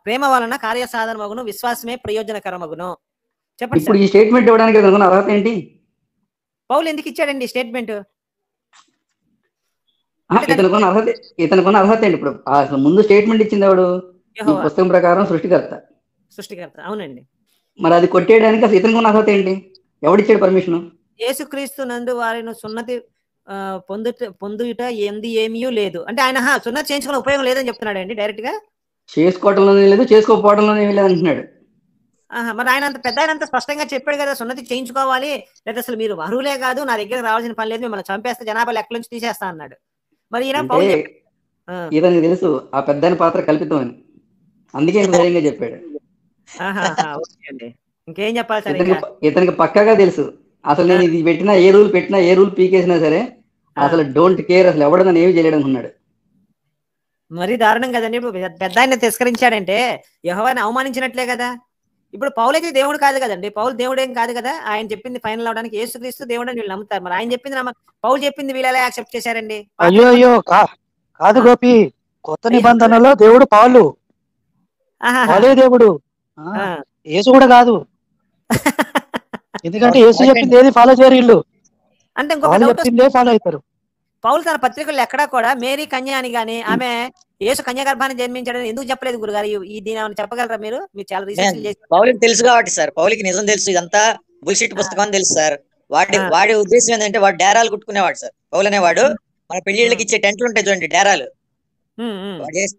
ప్రేమ వలన కార్యసాధనమగును, విశ్వాసమే ప్రయోజనకరమగును. చెప్పండి. ఇప్పుడు ఈ స్టేట్మెంట్ ఇవ్వడానికి అర్హత ఏంటి? పౌలు ఎందుకు ఇచ్చాడండి స్టేట్మెంట్? ఇతనుకున్న అర్హత ఏంటి? ఇప్పుడు అసలు ముందు స్టేట్మెంట్ ఇచ్చింది ఎవడు? ఈ పుస్తకం ప్రకారం సృష్టికర్త. అవునండి. మరి అది కొట్టేయడానికి అసలు ఇతనుకున్న అర్హత ఏంటి? ఎవడిచ్చాడు పర్మిషన్? యేసుక్రీస్తు నందు వారిని సున్నతి పొందుట ఎందు ఏమీ లేదు అంటే ఆయన సున్నతి చేయించుకునే ఉపయోగం లేదని చెప్తున్నాడు అండి డైరెక్ట్ గా. చేసుకోవడంలోనే లేదు, చేసుకోకపోవడంలోనే లేదు అంటున్నాడు. మరి ఆయన అంత పెద్ద అంత స్పష్టంగా చెప్పాడు కదా, సున్నతి చేయించుకోవాలి, లేదా అసలు మీరు అర్హులే కాదు, నా దగ్గర రావాల్సిన పని లేదు, మిమ్మల్ని చంపేస్తే జనాభా లెక్కల నుంచి తీసేస్తా అన్నాడు. మరి ఇతనికి తెలుసు ఆ పెద్ద పాత్ర కల్పితం అని, అందుకే ధైర్యంగా చెప్పాడు. ఇంకేం చెప్పాలి సార్? ఇతనికి పక్కాగా తెలుసు అసలు నేను ఇది పెట్టినా, ఏ రూల్ పెట్టినా, ఏ రూల్ పీకేసినా సరే అసలు డోంట్ కేర్, అసలు ఎవడదని ఏమి చేయడం అనుకున్నాడు. మరీ దారుణం కదండి. ఇప్పుడు పెద్ద ఆయన తిరస్కరించాడంటే యెహోవాని అవమానించినట్లే కదా. ఇప్పుడు పౌలైతే దేవుడు కాదు కదండి, పౌలు దేవుడేం కాదు కదా. ఆయన చెప్పింది ఫైనల్ అవడానికి యేసుక్రీస్తు దేవుడు అని వీళ్ళు నమ్ముతారు. మరి ఆయన చెప్పింది పౌలు చెప్పింది వీళ్ళు ఎలా యాక్సెప్ట్ చేశారండి? అయ్యో కాదు గోపి, కొత్త నిబంధనలో దేవుడు పాలు, పాలే దేవుడు, యేసు కూడా కాదు. ఎందుకంటే యేసు చెప్పింది ఏది ఫాలో చేయరు వీళ్ళు, అంటే చెప్పిందే ఫాలో అవుతారు. పౌలు తన పత్రికల్లో ఎక్కడా కూడా మేరీ కన్య అని గానీ, ఆమె యేసు కన్య గర్భాన్ని జన్మించాడని ఎందుకు చెప్పలేదు గురుగారు? ఈ దీని ఏమైనా చెప్పగలరా మీరు? మీరు చాలా రీసెర్చ్ చేసి. పౌలుకి తెలుసు కాబట్టి సార్, పౌలుకి నిజం తెలుసు, ఇదంతా బుల్షిట్ పుస్తకం అని తెలుసు సార్. వాడి ఉద్దేశం ఏంటంటే వాడు డేరాలు కుట్టుకునేవాడు సార్. పౌలు అనేవాడు మన పెళ్లిళ్ళకి ఇచ్చే టెంట్లు ఉంటాయి చూడండి, డేరాలు,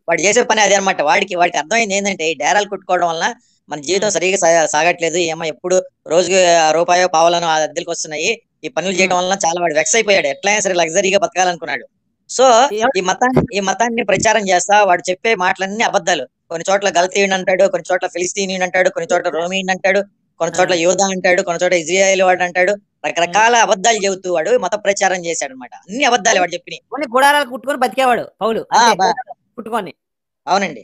వాడు చేసే పని అదే అనమాట. వాడికి అర్థమైంది ఏంటంటే ఈ డేరాలు కుట్టుకోవడం వల్ల మన జీవితం సరిగా సాగట్లేదు, ఏమో ఎప్పుడు రోజుకి రూపాయో పావులను అద్దెలకు వస్తున్నాయి, ఈ పనులు చేయడం వల్ల చాలా వాడు వెక్స్ అయిపోయాడు, ఎట్లయినా సరే లగ్జరీగా బతకాలనుకున్నాడు. సో ఈ మతాన్ని ప్రచారం చేస్తా వాడు చెప్పే మాటలన్నీ అబద్ధాలు. కొన్ని చోట్ల గల్తీయుడు అంటాడు, కొన్ని చోట్ల ఫిలిస్తీనియన్ అంటాడు, కొన్ని చోట్ల రోమీయుడు అంటాడు, కొన్ని చోట్ల యోధా అంటాడు, కొన్ని చోట్ల ఇజ్రాయేల్ వాడు అంటాడు. రకరకాల అబద్ధాలు చెబుతూ వాడు మత ప్రచారం చేశాడు అనమాట. అన్ని అబద్ధాలు వాడు చెప్పినాయి. కొన్ని గుడారాలు కుట్టుకొని బతికేవాడు పౌలు, కుట్టుకొని. అవునండి.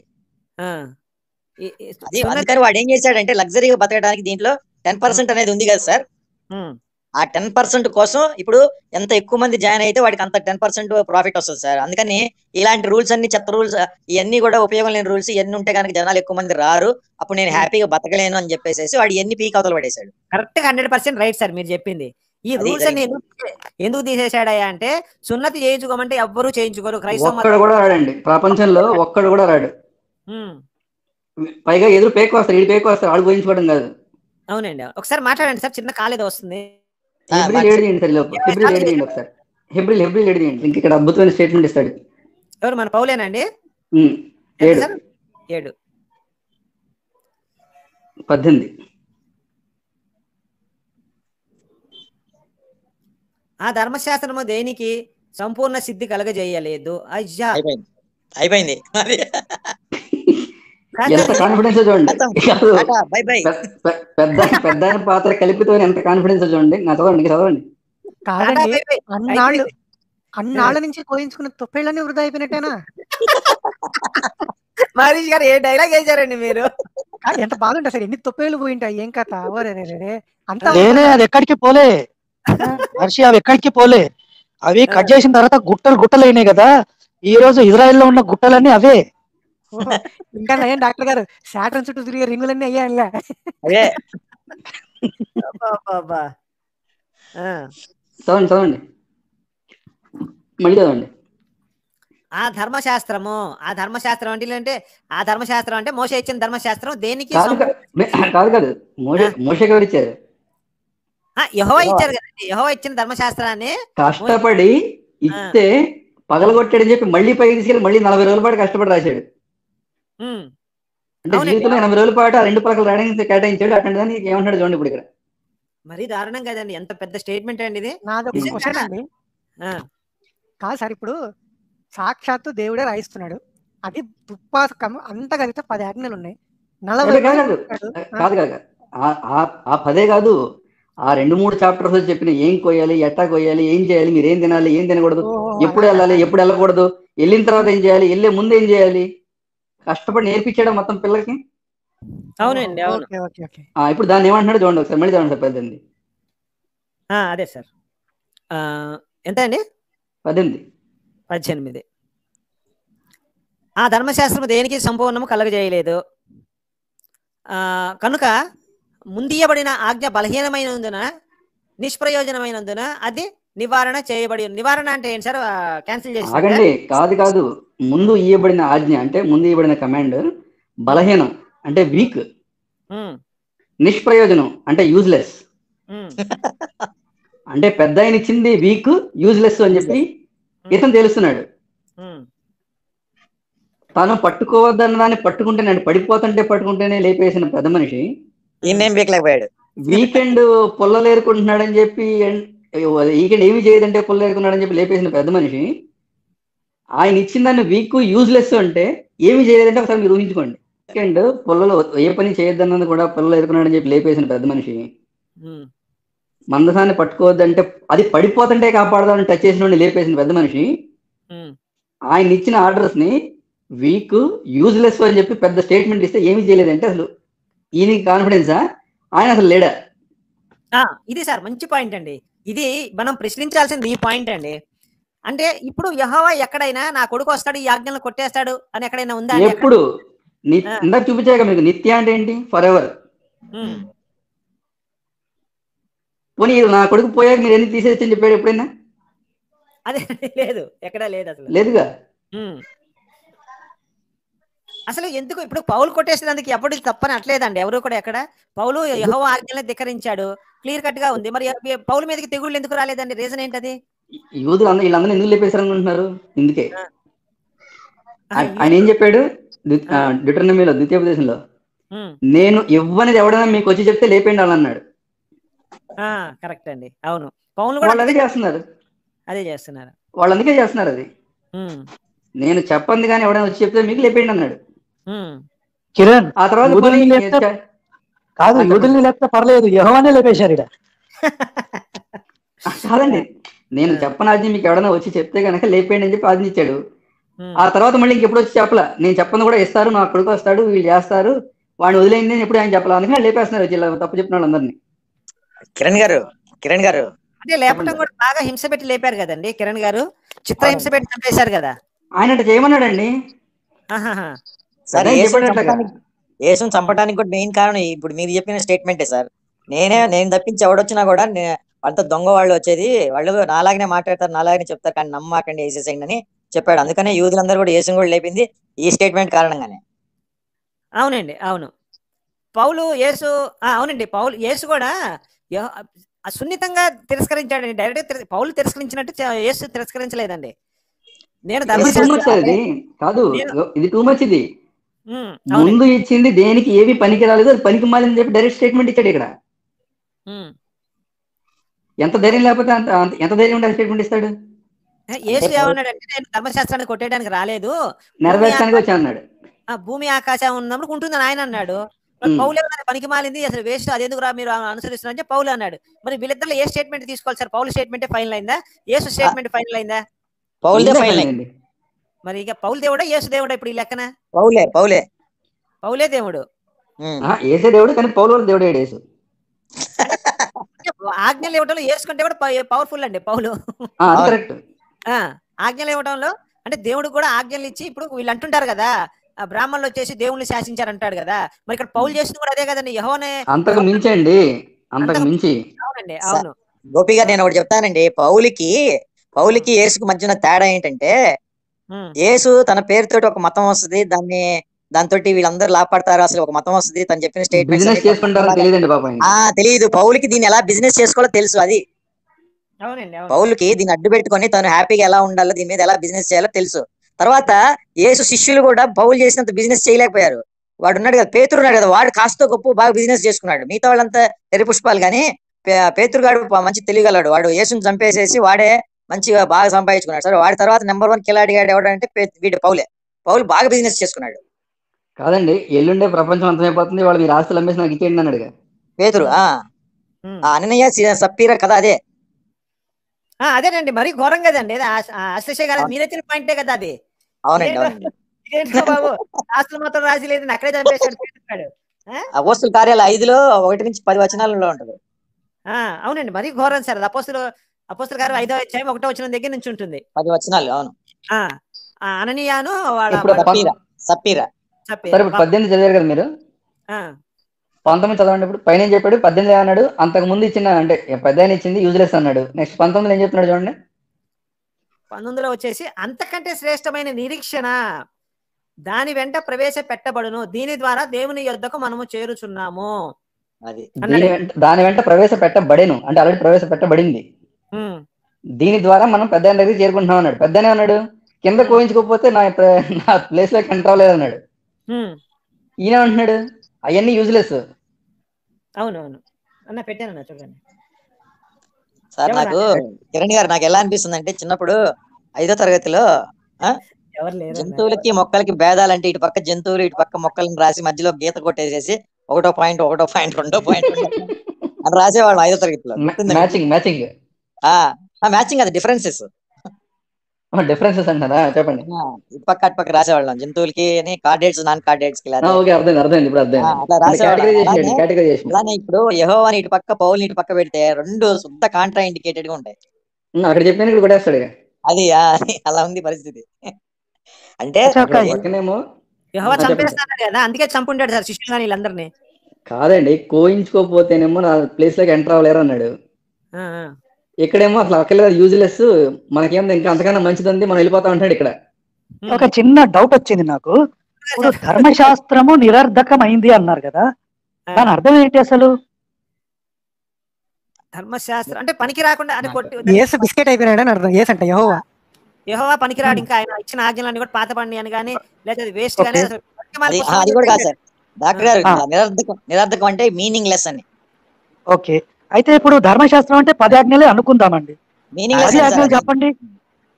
అందుకని వాడు ఏం చేశాడంటే లగ్జరీగా బతకడానికి దీంట్లో 10% అనేది ఉంది కదా సార్, ఆ 10% కోసం ఇప్పుడు ఎంత ఎక్కువ మంది జాయిన్ అయితే వాడికి అంత 10% ప్రాఫిట్ వస్తుంది సార్. అందుకని ఇలాంటి రూల్స్ అన్ని, చెత్త రూల్స్, ఇవన్నీ కూడా ఉపయోగం లేని రూల్స్, ఇవన్నీ ఉంటే కనుక జనాలు ఎక్కువ మంది రారు, అప్పుడు నేను హ్యాపీగా బతకలేను అని చెప్పేసి వాడు ఎన్ని పీక్ అవతల పడేశాడు. కరెక్ట్ గా 100% రైట్ సార్ మీరు చెప్పింది. ఈ రూల్స్ అన్ని ఎందుకు తీసేశాడయ్యా అంటే, సున్నతి చేయించుకోమంటే ఎవ్వరూ చేయించుకోరు. క్రైస్తవ కూడా రాడండి ప్రపంచంలో, ఒక్కడు కూడా రాడు. పైగా ఎదురు పేకు వస్తారు, ఈ పేకు వస్తారు, ఆడు పోయించుకోవడం కాదు. అవునండి, ఒకసారి మాట్లాడండి సార్, చిన్న కాల్ ఏదో వస్తుంది. హెబ్రిల్ ఎడియండి. ఇంక ఇక్కడ అద్భుతమైన స్టేట్మెంట్ ఇస్తాడు. ఎవరు మన పౌలేనండి? 7 18. ఆ ధర్మశాస్త్రము దేనికి సంపూర్ణ సిద్ధి కలగజేయలేదు. అయ్యా అయిపోయింది. ఎంత కాన్ఫిడెన్స్ చూడండి. పెద్ద పాత్ర కలిపితో ఎంత కాన్ఫిడెన్స్ చూడండి. నా చదవండి. కాదండి, అన్నాళ్ళ నుంచి కోయించుకున్న తొప్పేళ్ళని వృధా అయిపోయినట్టేనా? మహేష్ గారు ఏ డైలాగ్ వేశారండి మీరు? ఎంత బాగుంటా సార్, ఎన్ని తొప్పేళ్ళు పోయింటాయి, ఏం కథ? అంతా అది ఎక్కడికి పోలే హర్షి, అవి ఎక్కడికి పోలే. అవి కట్ చేసిన తర్వాత గుట్టలు అయినాయి కదా. ఈ రోజు ఇజ్రాయెల్లో ఉన్న గుట్టలన్నీ అవే. ఇంకా నయం డాక్టర్ గారు, సాటర్న్ చుట్టూ తిరిగే రింగులన్నీ అయ్యాయిలే. చదవండి మళ్ళీ చదవండి. ఆ ధర్మశాస్త్రం అంటే మోషే ఇచ్చిన ధర్మశాస్త్రం దేనికి? కాదు మోషే గారు ఇచ్చారు. యెహోవా ఇచ్చారు కదండి. యెహోవా ఇచ్చిన ధర్మశాస్త్రాన్ని కష్టపడి ఇస్తే పగలగొట్టాడని చెప్పి మళ్ళీ పైకి తీసుకెళ్ళి మళ్ళీ 40 రోజుల పాటు కష్టపడి రాశాడు. అంటే జీవితంలో 80 రోజుల పాటు ఆ 2 పలకలు రాయడానికి కేటాయించాడు. అట్లాంటి దాన్ని ఏమంటాడు చూడండి ఇప్పుడు ఇక్కడ. మరీ దారుణం కదండి, ఎంత పెద్ద స్టేట్మెంట్ అండి ఇది. నాది క్వశ్చన్ అండి. కాదు సార్, ఇప్పుడు సాక్షాత్తు దేవుడే రాయిస్తున్నాడు, అది అంత కలిగితే 10 ఆజ్ఞలు ఉన్నాయి. 40 కాదు ఆ 10 కాదు, ఆ 2-3 చాప్టర్స్ చెప్పిన ఏం కొయ్యాలి, ఎట్టా కొయ్యాలి, ఏం చేయాలి, మీరు ఏం తినాలి, ఏం తినకూడదు, ఎప్పుడు వెళ్ళాలి, ఎప్పుడు వెళ్ళకూడదు, వెళ్ళిన తర్వాత ఏం చేయాలి, వెళ్ళే ముందు ఏం చేయాలి, కష్టపడి నేర్పించాడు మొత్తం పిల్లలకి. అవునండి, అవును. ఇప్పుడు దాన్ని ఏమంటున్నాడు చూడండి ఒకసారి, మళ్ళీ చూడండి సార్. 18. అదే సార్, ఎంత అండి? 18. ఆ ధర్మశాస్త్రం దేనికి సంపూర్ణము కలగజేయలేదు కనుక ముందియబడిన ఆజ్ఞ బలహీనమైనందున, నిష్ప్రయోజనమైనందున అది నివారణ చేయబడి. నివారణ అంటే ఏంటి సార్? క్యాన్సిల్ చేసి కాదు. ముందు ఇయ్యబడిన ఆజ్ఞ అంటే ముందు ఇయ్యబడిన కమాండ్ బలహీనం అంటే వీక్, నిష్ప్రయోజనం అంటే యూజ్లెస్. అంటే పెద్ద ఆయన ఇచ్చింది వీక్, యూజ్లెస్ అని చెప్పి ఇతను తెలుస్తున్నాడు. తాను పట్టుకోవద్దన్న దాన్ని పట్టుకుంటే పట్టుకుంటేనే లేపేసిన పెద్ద మనిషి వీకెండ్ పొల్లలేరుకుంటున్నాడని చెప్పి, వీకెండ్ ఏమి చేయదంటే పొల్లలేరుకున్నాడని చెప్పి లేపేసిన పెద్ద మనిషి ఆయన ఇచ్చిన దాన్ని వీక్, యూజ్లెస్ అంటే ఏమి చేయలేదంటే ఒకసారి మీరు ఊహించుకోండి. వీకెండ్ పొల్లలో ఏ పని చేయొద్దన్నది కూడా పొల్లలో ఎరుకున్నాడని చెప్పి లేపేసిన పెద్ద మనిషి మందసాన్ని పట్టుకోవద్దంటే అది పడిపోతుంటే కాపాడదామని టచ్ చేసిన లేపేసిన పెద్ద మనిషి ఆయన ఇచ్చిన ఆర్డర్స్ ని వీక్, యూజ్లెస్ అని చెప్పి పెద్ద స్టేట్మెంట్ ఇస్తే ఏమి చేయలేదంటే అసలు ఈయనకి కాన్ఫిడెన్సా? ఆయన అసలు లేడా? ఇది సార్ మంచి పాయింట్ అండి. ఇది మనం ప్రశ్నించాల్సింది ఈ పాయింట్ అండి. అంటే ఇప్పుడు యెహోవా ఎక్కడైనా నా కొడుకు వస్తాడు, ఈ ఆజ్ఞలను కొట్టేస్తాడు అని ఎక్కడైనా ఉందా? ఎప్పుడు ఇందాక చూపించాక మీకు నిత్య అంటే ఏంటి? For ever. పోనీ నా కొడుకు పోయాక మీరు ఎందుకు తీసేయచ్చని చెప్పాడు ఎప్పుడైనా? అదే లేదు, ఎక్కడా లేదు, అసలు లేదుగా. అసలు ఎందుకు ఇప్పుడు పౌలు కొట్టేసినందుకు ఎప్పుడు తప్పని అట్లేదండి ఎవరు కూడా. ఎక్కడ పౌలు యెహోవా ఆజ్ఞలను ధిక్కరించాడు, క్లియర్ కట్ గా ఉంది. మరి పౌలు మీదకి తెగుళ్ళు ఎందుకు రాలేదండి? రీజన్ ఏంటది? యూదులు వీళ్ళందరూ ఎందుకు లేపేశారనుకుంటున్నారు? ఇందుకే ఆయన ఏం చెప్పాడు డిటర్నమీలో, ద్వితీయోపదేశంలో, నేను ఇవ్వనిది ఎవడైనా మీకు వచ్చి చెప్తే లేపేయండి అన్నాడు. కరెక్ట్ అండి, అవును. పౌలు కూడా అదే చేస్తున్నారు. వాళ్ళు అందుకే చేస్తున్నారు అది. నేను చెప్పండి కానీ ఎవడైనా వచ్చి చెప్తే మీకు లేపేయండి అన్నాడు. కిరణ్, ఆ తర్వాత కాదు యూదుల్ని లేపితే పర్లేదు, యెహోవానే లేపేశారు. కాదండి, నేను చెప్పని ఆజ్ఞ మీకు ఎవడైనా వచ్చి చెప్తే కనుక లేపేయండి అని చెప్పి ఆజ్ఞ ఇచ్చాడు. ఆ తర్వాత మళ్ళీ ఇంకెప్పుడు వచ్చి చెప్పలా, నేను చెప్పను కూడా ఇస్తారు, నా కొడుకు వస్తాడు, వీళ్ళు చేస్తారు, వాడిని వదిలేయండి అని ఎప్పుడు ఆయన చెప్పాలి. అందుకని లేపేస్తున్నారు ఇలా తప్పు చెప్పిన వాళ్ళందరినీ. కిరణ్ గారు అంటే లేపటం కూడా బాగా హింస పెట్టి లేపారు కదండి కిరణ్ గారు, చిత్రహింస పెట్టి చంపేశారు కదా. ఆయన చేయమన్నాడండి. యేసుని చంపడానికి కూడా మెయిన్ కారణం ఇప్పుడు మీరు చెప్పిన స్టేట్మెంటే సార్. నేను తప్పించి ఎవడొచ్చినా కూడా అంత దొంగ వాళ్ళు వచ్చేది, వాళ్ళు నాలాగనే మాట్లాడతారు, నాలాగనే చెప్తారు, కానీ నమ్మకండి వేసేసేయండి అని చెప్పాడు. అందుకనే యూదులందరూ కూడా యేసుని కూడా లేపింది ఈ స్టేట్మెంట్ కారణంగానే. అవునండి, అవును. పౌలు యేసు అవునండి, పౌలు యేసు కూడా సున్నితంగా తిరస్కరించాడండి. డైరెక్ట్ పౌలు తిరస్కరించినట్టు యేసు తిరస్కరించలేదండి. నేను ఇది టూ ధర్మశాస్త్రం మచ్ అది కాదు, నేను ఇది టూ మచ్. ఇది అవునండి. ముందు ఇచ్చింది దేనికి ఏవి పనికి రాలేదు, అది పనికి మాలిందని చెప్పి డైరెక్ట్ స్టేట్మెంట్ ఇచ్చాడు ఇక్కడ. ఎంత ధైర్యం లేకపోతే ఎంత ధైర్యం ఉంటే స్టేట్మెంట్ ఇస్తాడు? యేసు ఏమన్నాడంటే నేను ధర్మశాస్త్రాన్ని కొట్టేయడానికి రాలేదు, నెరవేర్చడానికి వచ్చా అన్నాడు. భూమి ఆకాశం ఉన్నప్పుడు ఉంటుందని ఆయన అన్నాడు. పౌలు ఏమన్నా పనికి మాలింది అసలు వేస్ట్, అదెందుకు రా మీరు అనుసరిస్తున్నారని పౌలు అన్నాడు. మరి వీళ్ళిద్దరు ఏ స్టేట్మెంట్ తీసుకోవాలి సార్? పౌలు స్టేట్మెంటే ఫైనల్ అయిందా, యేసు స్టేట్మెంట్ ఫైనల్ అయిందా? మరి ఇక పౌలు దేవుడా యేసు దేవుడా ఇప్పుడు ఈ లెక్కన? పౌలే దేవుడు. యేసే దేవుడు, కానీ పౌలు వాళ్ళ దేవుడు యేసు. ఆజ్ఞలు ఇవ్వడంలో యేసు కంటే కూడా పవర్ఫుల్ అండి పౌలు. ఆజ్ఞలు ఇవ్వడంలో అంటే దేవుడు కూడా ఆజ్ఞలు ఇచ్చి, ఇప్పుడు వీళ్ళు అంటుంటారు కదా బ్రాహ్మణులు వచ్చేసి దేవుణ్ణి శాసించారంటాడు కదా, మరి ఇక్కడ పౌలు చేసింది కూడా అదే కదండి. యెహోవానే అంతకు మించి అండి, అంతకు మించి. అవునండి, అవును. గోపి గారు నేను ఒకటి చెప్తానండి. పౌలికి యేసుకు మధ్యన తేడా ఏంటంటే, యేసు తన పేరుతోటి ఒక మతం వస్తుంది, దాంతో వీళ్ళందరూ లాభపడతారు, అసలు ఒక మతం వస్తుంది, తను చెప్పిన స్టేట్మెంట్ తెలియదు. పౌలికి దీన్ని ఎలా బిజినెస్ చేసుకోవాలో తెలుసు. అది పౌలుకి దీన్ని అడ్డు పెట్టుకొని తను హ్యాపీగా ఎలా ఉండాలో, దీని మీద ఎలా బిజినెస్ చేయాలో తెలుసు. తర్వాత యేసు శిష్యులు కూడా పౌలు చేసినంత బిజినెస్ చేయలేకపోయారు. వాడు ఉన్నాడు కదా, పేతురు ఉన్నాడు కదా, వాడు కాస్త గొప్ప బాగా బిజినెస్ చేసుకున్నాడు. మిగతా వాళ్ళంతా తెరి పుష్పాలు. కానీ పేతురుగాడు మంచి తెలియగలడు. వాడు యేసుని చంపేసేసి వాడే మంచిగా బాగా సంపాదించుకున్నాడు. సరే, వాడి తర్వాత నెంబర్ 1 కిలాడిగాడు ఎవడంటే వీడు పౌలు బాగా బిజినెస్ చేసుకున్నాడు. కాదండి, ఎల్లుండే ప్రపంచం అంతమైపోతుంది, వాళ్ళు మీరు ఆస్తులు అమ్మేసి నాకు ఇచ్చేయండి అన్నాడు పేతురు. అననీయ సప్పీరా కదా, అదేనండి. మరి ఘోరం కదండి అశ్లేష గారు, మీరెచ్చిన పాయింటే కదా అది. అవునండి. బాబు ఆస్తులు మాత్రం రాసి లేదు, అక్కడే చంపేశాడు. అపోస్తుల కార్యాలు 5లో 1-10 వచనాలలో ఉంటది. అవునండి, మరి ఘోరం సార్. అపోస్తుల గారు 5వ అధ్యాయం 1వ వచనం దగ్గర నుంచి ఉంటుంది, 10 వచనాలు. అవును. అననీయాను సప్పీరా 18 చదివారు కదా మీరు. 19 చదవండి. ఇప్పుడు పైన ఏం చెప్పాడు? 18 అన్నాడు. అంతకు ముందు ఇచ్చిన అంటే పెద్ద ఇచ్చింది యూజ్లెస్ అన్నాడు. నెక్స్ట్ 19 ఏం చెప్తున్నాడు చూడండి. 19లో వచ్చేసి అంతకంటే శ్రేష్టమైన నిరీక్షణ దాని వెంట ప్రవేశపెట్టబడును, దీని ద్వారా దేవుని యొద్దకు మనము చేరుచున్నాము. దాని వెంట ప్రవేశపెట్టబడేను అంటే ఆల్రెడీ ప్రవేశపెట్టబడింది. దీని ద్వారా మనం పెద్ద దగ్గర చేరుకుంటున్నాం అన్నాడు. పెద్దనే అన్నాడు, కింద కోయించుకోకపోతే నా ప్లేస్ లోకి ఎంటర్ అవ్వలేదు అన్నాడు. ఈయన అంటున్నాడు అవన్నీ యూజ్లెస్. అవునవును అన్న, పెట్టానన్నా చూడండి సార్. కిరణ్ గారు నాకు ఎలా అనిపిస్తుంది అంటే, చిన్నప్పుడు 5వ తరగతిలో జంతువులకి మొక్కలకి భేదాలంటే ఇటు పక్క జంతువులు ఇటు పక్క మొక్కలను రాసి మధ్యలో గీత కొట్టేసేసి 1వ పాయింట్ 2వ పాయింట్ అని రాసేవాళ్ళు 5వ తరగతిలో. మ్యాచింగ్ అది డిఫరెన్సెస్ అంటారా? చెప్పండి. ఇటు పక్క అటు పక్క రాసేవాళ్ళం జంతువులకి కార్డేట్స్ నాన్ కార్డేట్స్ కి. అలానే ఇప్పుడు యెహోవాని ఇటు పక్క పౌల్ని ఇటు పక్క పెడితే 2 శుద్ధ కాంట్రా ఇండికేటెడ్ గా ఉంటాయి. అక్కడ చెప్పిన కొట్టేస్తాడు. అది అలా ఉంది పరిస్థితి. అంటే యెహోవా చంపేస్తాడు కదా, అందుకే చంపుంటాడు సార్ శిష్యులు వీళ్ళందరినీ. కాదండి, కోయించుకోపోతేనేమో నా ప్లేస్ లోకి ఎంటర్ అవ్వలేరు అన్నాడు. ఇక్కడేమో అసలు అక్కడ యూజ్లెస్, మనకేమో ఇంకా అంతకన్నా మంచిది ఉంది, మనం వెళ్ళిపోతా ఉంటాడు. ఇక్కడ ఒక చిన్న డౌట్ వచ్చింది నాకు. ఇప్పుడు ధర్మశాస్త్రము నిరర్ధకమైంది అన్నారు కదా, దాని అర్థం ఏంటి అసలు? ధర్మశాస్త్రం అంటే పనికి రాకుండా యేసు బిస్కెట్ అయిపోయినాడని అర్థం. యేసు అంటే యెహోవా పనికిరాడు, ఇంకా ఆయన ఇచ్చిన ఆజ్ఞలన్నీ కూడా పాత పండి అని కానీ లేదా వేస్ట్ గానీ. అది కూడా కాదు సార్ డాక్టర్ గారు, నిరర్ధకం అంటే మీనింగ్ లెస్ అని. ఓకే, అయితే ఇప్పుడు ధర్మశాస్త్రం అంటే 10 ఆజ్ఞలే అనుకుందామండి. 10 ఆజ్ఞలు చెప్పండి.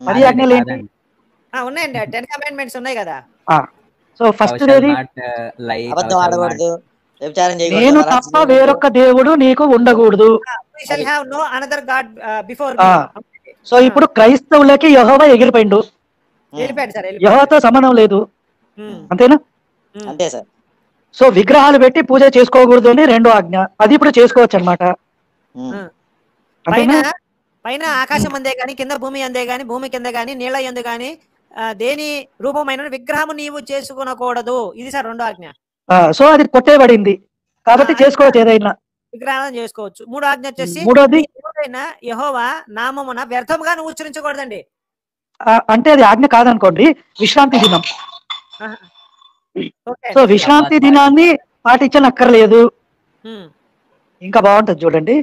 10 ఆజ్ఞలు ఏంటి? ఉన్నాయండి, 10 కమాండ్మెంట్స్ ఉన్నాయి కదా. సో ఫస్ట్ ఏది? అబద్ధం ఆడకూడదు, వ్యభిచారం చేయకూడదు, నేను తప్ప వేరొక దేవుడు నీకు ఉండకూడదు. సో ఇప్పుడు క్రైస్తవులకి యెహోవా ఎగిరిపోయిండు, యెహోవాతో సంబంధం లేదు, అంతేనా? అంతే సార్. సో విగ్రహాలు పెట్టి పూజ చేసుకోకూడదు అని 2వ ఆజ్ఞ, అది ఇప్పుడు చేసుకోవచ్చు అనమాట. పైన ఆకాశం అందే గాని, కింద భూమి అందే గాని, భూమి కింద గాని, నీళ్ళ యందు గాని దేని రూపమైన విగ్రహము నీవు చేసుకునకూడదు, ఇది సార్ 2వ ఆజ్ఞ. సో అది కొట్టేబడింది కాబట్టి చేసుకోవచ్చు, ఏదైనా విగ్రహం చేసుకోవచ్చు. 3వ ఆజ్ఞ వచ్చేసి యెహోవా నామమున వ్యర్థముగా నువ్వు ఉచ్చరించకూడదండి. అంటే అది ఆజ్ఞ కాదనుకోండి, విశ్రాంతి దినం. సో విశ్రాంతి దినాన్ని పాటించనక్కర్లేదు. ఇంకా బాగుంటది చూడండి.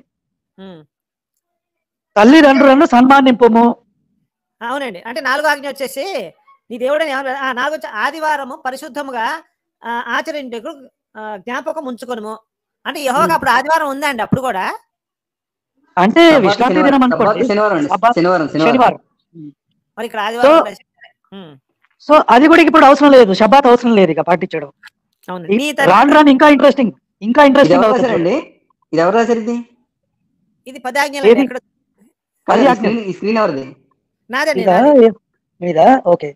తల్లిదండ్రులను సన్మానింపము. అవునండి. అంటే 4వ ఆజ్ఞ వచ్చేసి నీ దేవుడని ఆదివారము పరిశుద్ధముగా ఆచరించుటకు జ్ఞాపకం ఉంచుకొనుము. అంటే యెహోవాకు అప్పుడు ఆదివారం ఉందండి అప్పుడు కూడా? అంటే విశ్రాంతి దినం అనుకోండి, శనివారం. మరి ఇక్కడ ఆదివారం. సో అది కూడా ఇప్పుడు అవసరం లేదు, షబ్బాత్ అవసరం లేదు ఇక పాటించడం. రాను ఇంకా ఇంట్రెస్టింగ్ అవుతుంది. ఇది ఎవరు రాశారు? ఇది 10 ఆజ్ఞలు. ఎక్కడ ఈ స్క్రీన్ ఎవరిది? ఓకే.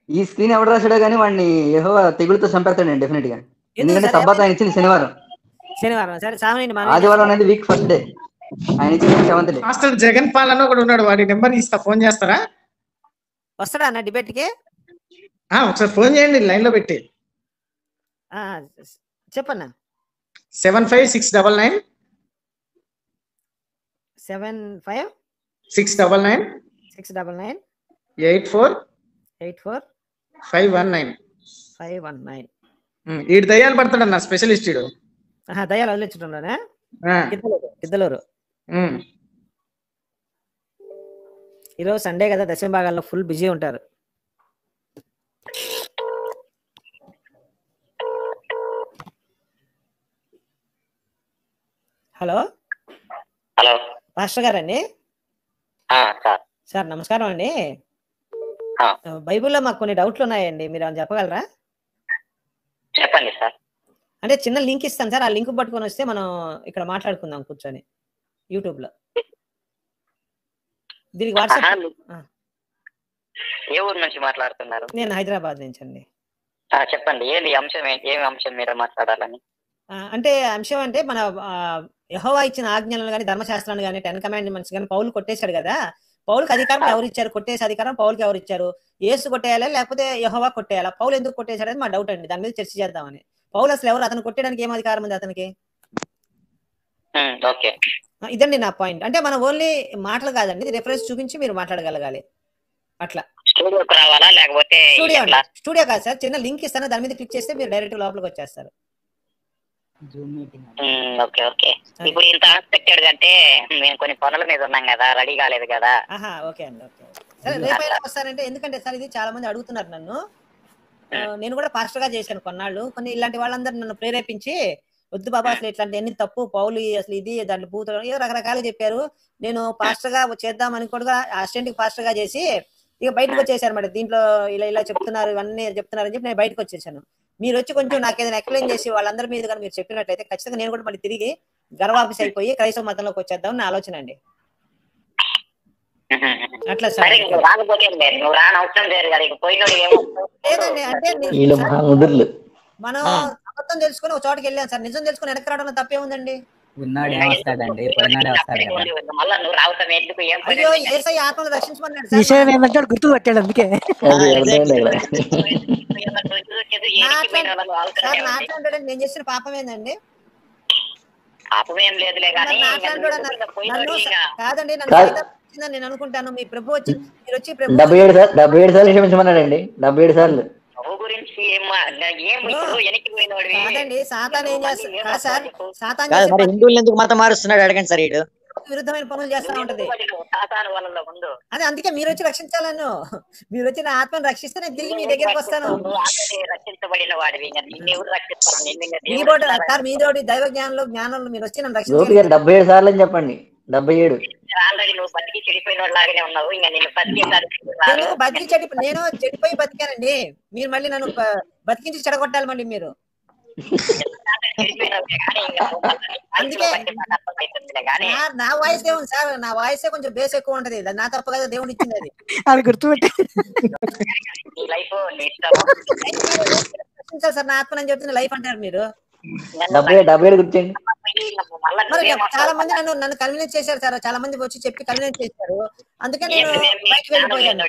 ఈ స్క్రీన్ ఎవరు రాశాడో కానీ వాడిని యెహోవా తెగులుతో చంపేస్తాడండి డెఫినెట్ గా. ఎందుకంటే సబ్బాత్ ఆయన ఇచ్చింది శనివారం. సరే సామాన్యండి. ఆదివారం అనేది వీక్ ఫస్ట్ డే, ఆయన ఇచ్చింది 7th డే. మాస్టర్ జగన్ పాలన కూడా ఉన్నాడు, వాడి నెంబర్ ఇస్తా, ఫోన్ చేస్తారా? వస్తాడా అన్న డిబేట్ కి? ఒకసారి ఫోన్ చేయండి, లైన్ లో పెట్టి. చెప్పన్నా. 75699 699 84 519. ఈడు దయ్యాలు పడతాడన్న స్పెషలిస్ట్. ఈడు దయ్యాలు వదిలించడంలోనే ఇద్దలూరు. ఈరోజు సండే కదా, దశమ భాగాల్లో ఫుల్ బిజీ ఉంటారు. హలో పాస్టర్ గారండి? సార్ నమస్కారం అండి. బైబిల్లో మాకు కొన్ని డౌట్లు ఉన్నాయండి, మీరు ఏమైనా చెప్పగలరా? చెప్పండి సార్. అంటే చిన్న లింక్ ఇస్తాను సార్, ఆ లింక్ పట్టుకొని వస్తే మనం ఇక్కడ మాట్లాడుకుందాం కూర్చొని యూట్యూబ్ లో. దీనికి వాట్సాప్. ఏ ఊరు నుంచి మాట్లాడుతున్నారు? నేను హైదరాబాద్ నుంచి అండి. చెప్పండి, ఏమి అంశం మీరు మాట్లాడాలని? అంటే అంశం అంటే మన యెహోవా ఇచ్చిన ఆజ్ఞలను కానీ ధర్మశాస్త్రాన్ని కానీ 10 కమాండ్మెంట్స్ కానీ పౌలు కొట్టేశాడు కదా. పౌలుకి అధికారం ఎవరు ఇచ్చారు? కొట్టేసే అధికారం పౌలుకి ఎవరు ఇచ్చారు? యేసు కొట్టేయాలా లేకపోతే యెహోవా కొట్టేయాలా? పౌలు ఎందుకు కొట్టేశాడు అనేది మా డౌట్ అండి, దాని మీద చర్చ చేద్దామని. పౌలు అసలు ఎవరు? అతను కొట్టడానికి ఏం అధికారం ఉంది అతనికి? ఇదండి నా పాయింట్. అంటే మనం ఓన్లీ మాటలు కాదండి, ఇది రిఫరెన్స్ చూపించి మీరు మాట్లాడగలగాలి. అట్లా స్టూడియోకి రావాలా లేకపోతే? స్టూడియో కాదు సార్, చిన్న లింక్ ఇస్తాను, దాని మీద క్లిక్ చేస్తే మీరు డైరెక్ట్ లోపలికి వచ్చేస్తారు. ఓకే. ఇప్పుడు ఇంత అన్ఎక్స్పెక్టెడ్ అంటే మేము కొన్ని పనుల మీద ఉన్నాం కదా, రెడీ కాలేదు కదా. ఓకే అండి, ఓకే. సరే రేపైనా వస్తారంటే, ఎందుకంటే సార్ ఇది చాలా మంది అడుగుతున్నారు నన్ను. నేను కూడా పాస్టర్ గా చేశాను కొన్నాళ్ళు. కొన్ని ఇలాంటి వాళ్ళందరూ నన్ను ప్రేరేపించి, వద్దు బాబా అసలు ఇట్లాంటి ఎన్ని తప్పు, పౌలు అసలు ఇది దాంట్లో పూత ఏదో రకరకాలుగా చెప్పారు. నేను పాస్టర్ గా చేద్దామని కూడా అసిస్టెంట్ పాస్టర్ గా చేసి ఇక బయటకు వచ్చేసాను మరి. దీంట్లో ఇలా చెప్తున్నారు, ఇవన్నీ చెప్తున్నారు అని చెప్పి నేను బయటకు వచ్చేసాను. మీరు వచ్చి కొంచెం నాకు ఏదైనా ఎక్స్ప్లెయిన్ చేసి వాళ్ళందరి మీద కానీ మీరు చెప్పినట్లయితే ఖచ్చితంగా నేను కూడా మళ్ళీ తిరిగి గర్వాఫీస్ అయిపోయి క్రైస్తవ మతంలోకి వచ్చేద్దాం నా ఆలోచన అండి. అట్లా సార్. లేదండి, అంటే మనం అబద్ధం తెలుసుకుని ఒక చోటకి వెళ్ళాం సార్, నిజం తెలుసుకుని వెనక్కి రావడంలో తప్పే ఉందండి. అయ్యో యేసయ్య ఆత్మను రక్షించమన్నాడు సార్. విషయం ఏంటంటే గుర్తు పెట్టాడు, అందుకే నేను చేసిన పాపం ఏందండి? పాపమేం లేదులే కానీ కాదండి, నన్ను నేను అనుకుంటాను మీ ప్రభు వచ్చి మీరు వచ్చి 77 సార్లు క్షమించమన్నాడండి. 77 సార్లు. కాదండి, సాతాన్ ఏం చేస్తాడు సార్? సాతాన్ హిందువులు ఎందుకు మతం మారుస్తున్నాడు అడగండి సార్. ఇటు విరుద్ధమైన పనులు చేస్తా ఉంటది. అదే అందుకే మీరు వచ్చి రక్షించాలను, మీరు వచ్చి నా ఆత్మను రక్షిస్తే నేను తిరిగి మీ దగ్గరికి వస్తాను. సార్ మీతోటి దైవ జ్ఞానంలో మీరు వచ్చి నన్ను రక్షించాలి. 77 సార్లు అని చెప్పండి. 77. నేను చెడిపోయి బతికానండి, మీరు మళ్ళీ నన్ను బతికించి చెడగొట్టాలి మళ్ళీ మీరు. అందుకే నా వాయిస్ దేవుడు సార్, నా వాయిసే కొంచెం బేస్ ఎక్కువ ఉంటది, నా తప్ప కదా దేవుడు ఇచ్చింది అది. అది గుర్తుపెట్టి సార్ నా ఆత్మ అని చెప్తున్న లైఫ్ అంటారు మీరు. 77 గుర్తండి. చాలా మంది నన్ను కన్విన్స్ చేశారు సార్, చాలా మంది వచ్చి చెప్పి కన్విన్స్ చేశారు, అందుకే నేను బయటకు వెళ్ళిపోయాను.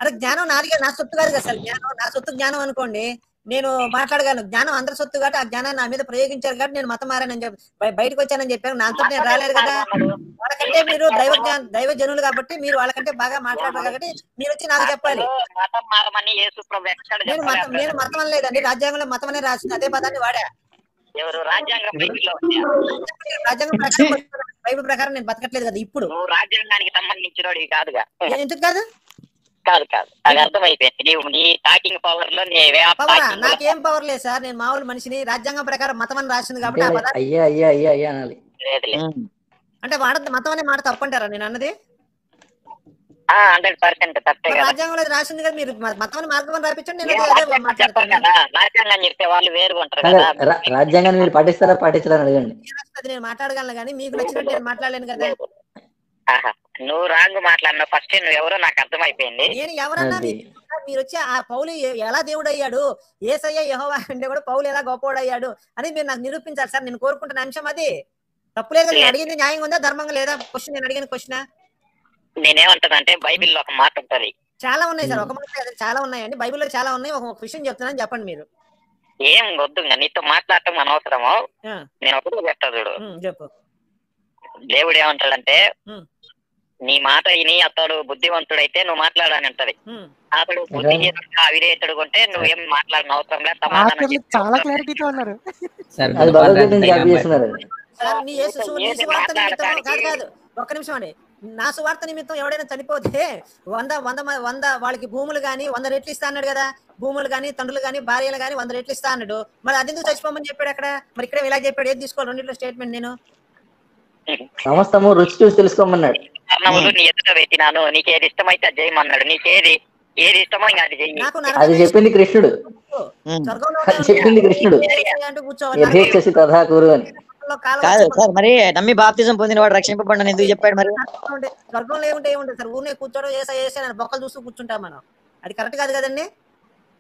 అరే జ్ఞానం నాది, నా సొత్తు కాదు కదా సార్. జ్ఞానం నా సొత్తు. జ్ఞానం అనుకోండి, నేను మాట్లాడగలను. జ్ఞానం అందరి సొత్తు కాబట్టి ఆ జ్ఞానాన్ని నా మీద ప్రయోగించారు కాబట్టి నేను మతం మారానని చెప్పి బయటకు వచ్చానని చెప్పాను. నాతో నేను రాలేదు కదా. వాళ్ళకంటే మీరు దైవ జనులు కాబట్టి మీరు వాళ్ళకంటే బాగా మాట్లాడరు కాబట్టి మీరు వచ్చి నాకు చెప్పాలి. నేను మతం అనలేదండి, రాజ్యాంగంలో మతం అనే రాసింది, అదే పదాన్ని వాడా. ఎవరు రాజ్యాంగం బైబిల్లో ఉందా? రాజ్యాంగం ప్రకారం బతుకుతున్నాను. బైబిల్ ప్రకారం నేను బతకట్లేదు కదా ఇప్పుడు. నువ్వు రాజ్యాంగానికి సంబంధించినోడివి కాదుగా. ఎందుకు కాదు? కాదు అది అర్థమైపోయింది. నీవు నీ టాకింగ్ పవర్ లో పవర్ నాకేం పవర్ లేదు సార్. నేను మామూలు మనిషిని. రాజ్యాంగం ప్రకారం మతం అని రాసింది కాబట్టి ఆ పదాన్ని అయ్యా అయ్యా అయ్యా అయ్యా అనాలి. అంటే మతం అనే మాట తప్పంటారా నేను అన్నది? 100% తప్పే కదా. రాజ్యాంగంలో రాసింది కదా, మీరు మతం మార్గం రాపించండి. నేను చెప్పండి కదా, రాజ్యాంగం చెప్తే వాళ్ళు వేరుగా ఉంటారు కదా. రాజ్యాంగాన్ని మీరు పాటిస్తారా పాటించాలని అడగండి. నేను మాట్లాడగలను కానీ మీకు నచ్చినట్టు నేను మాట్లాడలేను కదా. నువ్వు రాంగ్ మాట్లాడినావు. ఫస్ట్ నువ్వు ఎవరో నాకు అర్థమైపోయింది. నేను ఎవరన్నా మీరు వచ్చి ఆ పౌలు ఎలా దేవుడు అయ్యాడు, యేసయ్య యెహోవా అంటే కూడా పౌలు ఎలా గొప్పవాడు అయ్యాడు అని మీరు నాకు నిరూపించాలి సార్. నేను కోరుకుంటున్న అంశం అది. తప్పులేదు. నేను అడిగింది న్యాయంగా ఉందా ధర్మంగా లేదా క్వశ్చన్? నేను అడిగిన క్వశ్చన్ నేనేమంటానంటే బైబిల్లో ఒక మాట ఉంటది. చాలా ఉన్నాయి సార్. ఒక మాట చాలా ఉన్నాయండి బైబిల్లో, చాలా ఉన్నాయి. ఒక క్వశ్చన్ చెప్తున్నాను చెప్పండి మీరు. ఏం వద్దు, నీతో మాట్లాడటం అనవసరము. నేను ఒకటి చెప్తా చూడు. చెప్పు. దేవుడు ఏమంటాడంటే, నీ మాట విని అతడు బుద్ధివంతుడైతే నువ్వు మాట్లాడని ఉంటది. అతడు బుద్ధిహీనుడుగా అవిధేయుడు ఉంటే నువ్వేం మాట్లాడిన అవసరం లేదు. సమాధానం చాలా క్లారిటీతో ఉన్నారు. కాదు ఒక్క నిమిషం అండి. నా సువార్త నిమిత్తం ఎవడైనా చనిపోతే 100 వాళ్ళకి భూములు గాని 100 రెట్లు ఇస్తా అన్నాడు కదా. భూములు గాని, తండ్రులు గాని, భార్యలు గాని 100 రెట్లు ఇస్తా అన్నాడు. మరి అదెందుకు చచ్చిపోమని చెప్పాడు అక్కడ? మరి ఇక్కడ ఇలా చెప్పాడు. ఏది తీసుకోవాలి రెండింటిలో స్టేట్మెంట్? నేను సమస్తము రుచి చూసి తెలుసుకోమన్నాడు. నీ ఎదుట పెట్టినాను, నీకు ఏది ఇష్టమైతే అది చేయమన్నాడు. నీకేది ఇష్టమో ఇంకా అది చెయ్యి. అది చెప్పింది కృష్ణుడు. చెప్పింది కృష్ణుడు. కాదు సార్, మరి నమ్మి బాప్తిజం పొందిన వాడు రక్షింపబడని ఎందుకు చెప్పాడు? మరి స్వర్గంలో ఏముంటే ఏముంటుంది సార్? ఊరినే కూర్చోడం ఏసే బొక్కలు చూస్తూ కూర్చుంటాం మనం. అది కరెక్ట్ కాదు కదండి.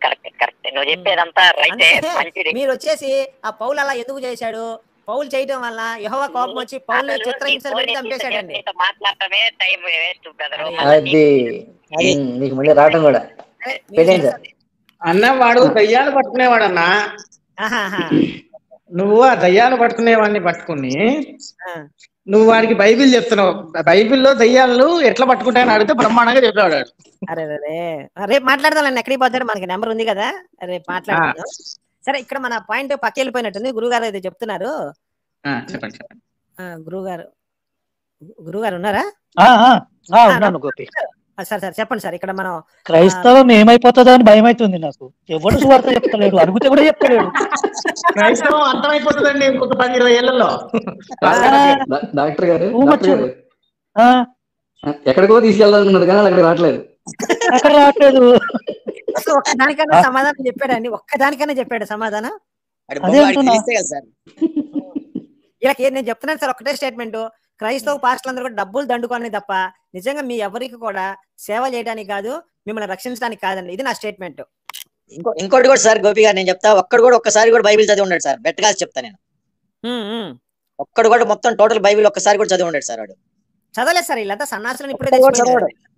కరెక్ట్ నువ్వు చెప్పేదంతా రైటే. మీరు వచ్చేసి ఆ పౌలు అలా ఎందుకు చేశాడు? పౌలు చేయడం వల్ల యెహోవా కోపం వచ్చి పౌలు చిత్రహింసలు పెట్టి చంపేశాడండి. మాట్లాడటమే టైం వేస్ట్ బ్రదర్. నీకు మళ్ళీ రావడం కూడా అన్న. వాడు దయ్యాలు పట్టుకునేవాడు అన్న. నువ్వు ఆ దయ్యాలు పట్టుకునేవాడిని పట్టుకుని నువ్వు వాడికి బైబిల్ చెప్తున్నావు. బైబిల్లో దయ్యాలు ఎట్లా పట్టుకుంటాయని అడిగితే బ్రహ్మాండంగా చెప్పాడు. అరే రేపు మాట్లాడదాం. ఎక్కడికి పోతాడు? మనకి నెంబర్ ఉంది కదా, రేపు మాట్లాడదాం. సరే, ఇక్కడ మన పాయింట్ పక్క వెళ్ళిపోయినట్టుంది. గురుగారు అయితే చెప్తున్నారు. చెప్పండి. గురుగారు ఉన్నారా? గోపి సరే చెప్పండి సార్. ఇక్కడ మనం క్రైస్తవం ఏమైపోతుందో అని భయం అవుతుంది నాకు. ఎవరు సువార్త చెప్తలేడు, అడిగితే కూడా చెప్తలేడు. క్రైస్తవం అర్థమైపోతుందండి ఇంకొక 10-20 ఏళ్లలో. డాక్టర్ గారు ఎక్కడికో తీసుకెళ్ళాలనుకున్నారు కానీ అక్కడ రావట్లేదు. ఒక్కదానికన్నా సమాధానం చెప్పాడండి. ఒక్కదానికన్నా చెప్పాడు సమాధానం. ఇలా నేను చెప్తున్నాను సార్ ఒకటే స్టేట్మెంట్. క్రైస్తవ పాస్టర్లందరూ కూడా డబ్బులు దండుకోని తప్ప నిజంగా మీ ఎవరికి కూడా సేవ చేయడానికి కాదు, మిమ్మల్ని రక్షించడానికి కాదండి. ఇది నా స్టేట్మెంట్. ఇంకోటి కూడా సార్ గోపి గారు నేను చెప్తా. ఒక్కసారి కూడా బైబిల్ చదివి ఉన్నాడు సార్. బెట్టగా చెప్తా నేను. ఒక్కడు కూడా మొత్తం టోటల్ బైబిల్ ఒక్కసారి కూడా చదివి ఉన్నాడు సార్. వాడు చదవలేదు సార్. వీళ్ళంతా సన్నాసులను ఇప్పుడే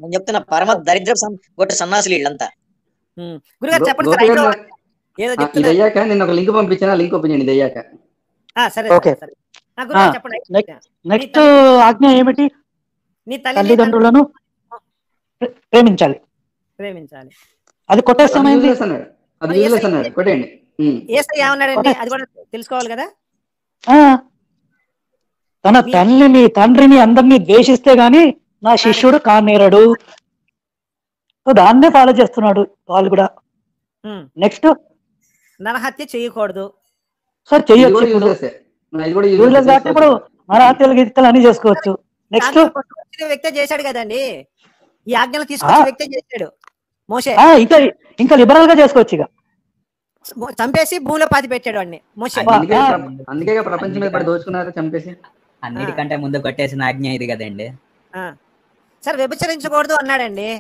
నేను చెప్తున్నా. పరమ దరిద్ర కొట్ట సన్నాసులు వీళ్ళంతా. గురుగారు చెప్పండి సార్. ఏదో చెప్తున్నా. నేను ఒక లింక్ పంపించాను, లింక్ ఓపెన్ చేయండి. దయ్యాక సరే. నెక్స్ట్ ఆజ్ఞ ఏమిటి? నీ తల్లిదండ్రులను ప్రేమించాలి. అది కొట్టేస్తానండి. ఏమన్నాడండి? అది కూడా తెలుసుకోవాలి కదా. తన తల్లిని, తండ్రిని, అందరినీ ద్వేషిస్తే గాని నా శిష్యుడు కానేరడు. దాన్నే ఫాలో చేస్తున్నాడు వాళ్ళు కూడా. నెక్స్ట్ నరహత్య చేయకూడదు సార్. చెయ్యొచ్చు. ఇప్పుడు నరహత్యలు గీతలు అన్ని చేసుకోవచ్చు. నెక్స్ట్ వ్యక్తి చేశాడు కదండి. ఈ ఆజ్ఞలు తీసుకొచ్చిన వ్యక్తి చేశాడు మోషే. ఇంకా లిబరల్ గా చేసుకోవచ్చు. ఇక చంపేసి భూమిలో పాతి పెట్టాడు వాడిని మోషే. అందుకే ప్రపంచం మీద దోచుకున్నారు, చంపేసి. అన్నిటికంటే ముందు కొట్టేసిన ఆజ్ఞ ఇది కదండి. సార్ వ్యభిచరించకూడదు అన్నాడండి.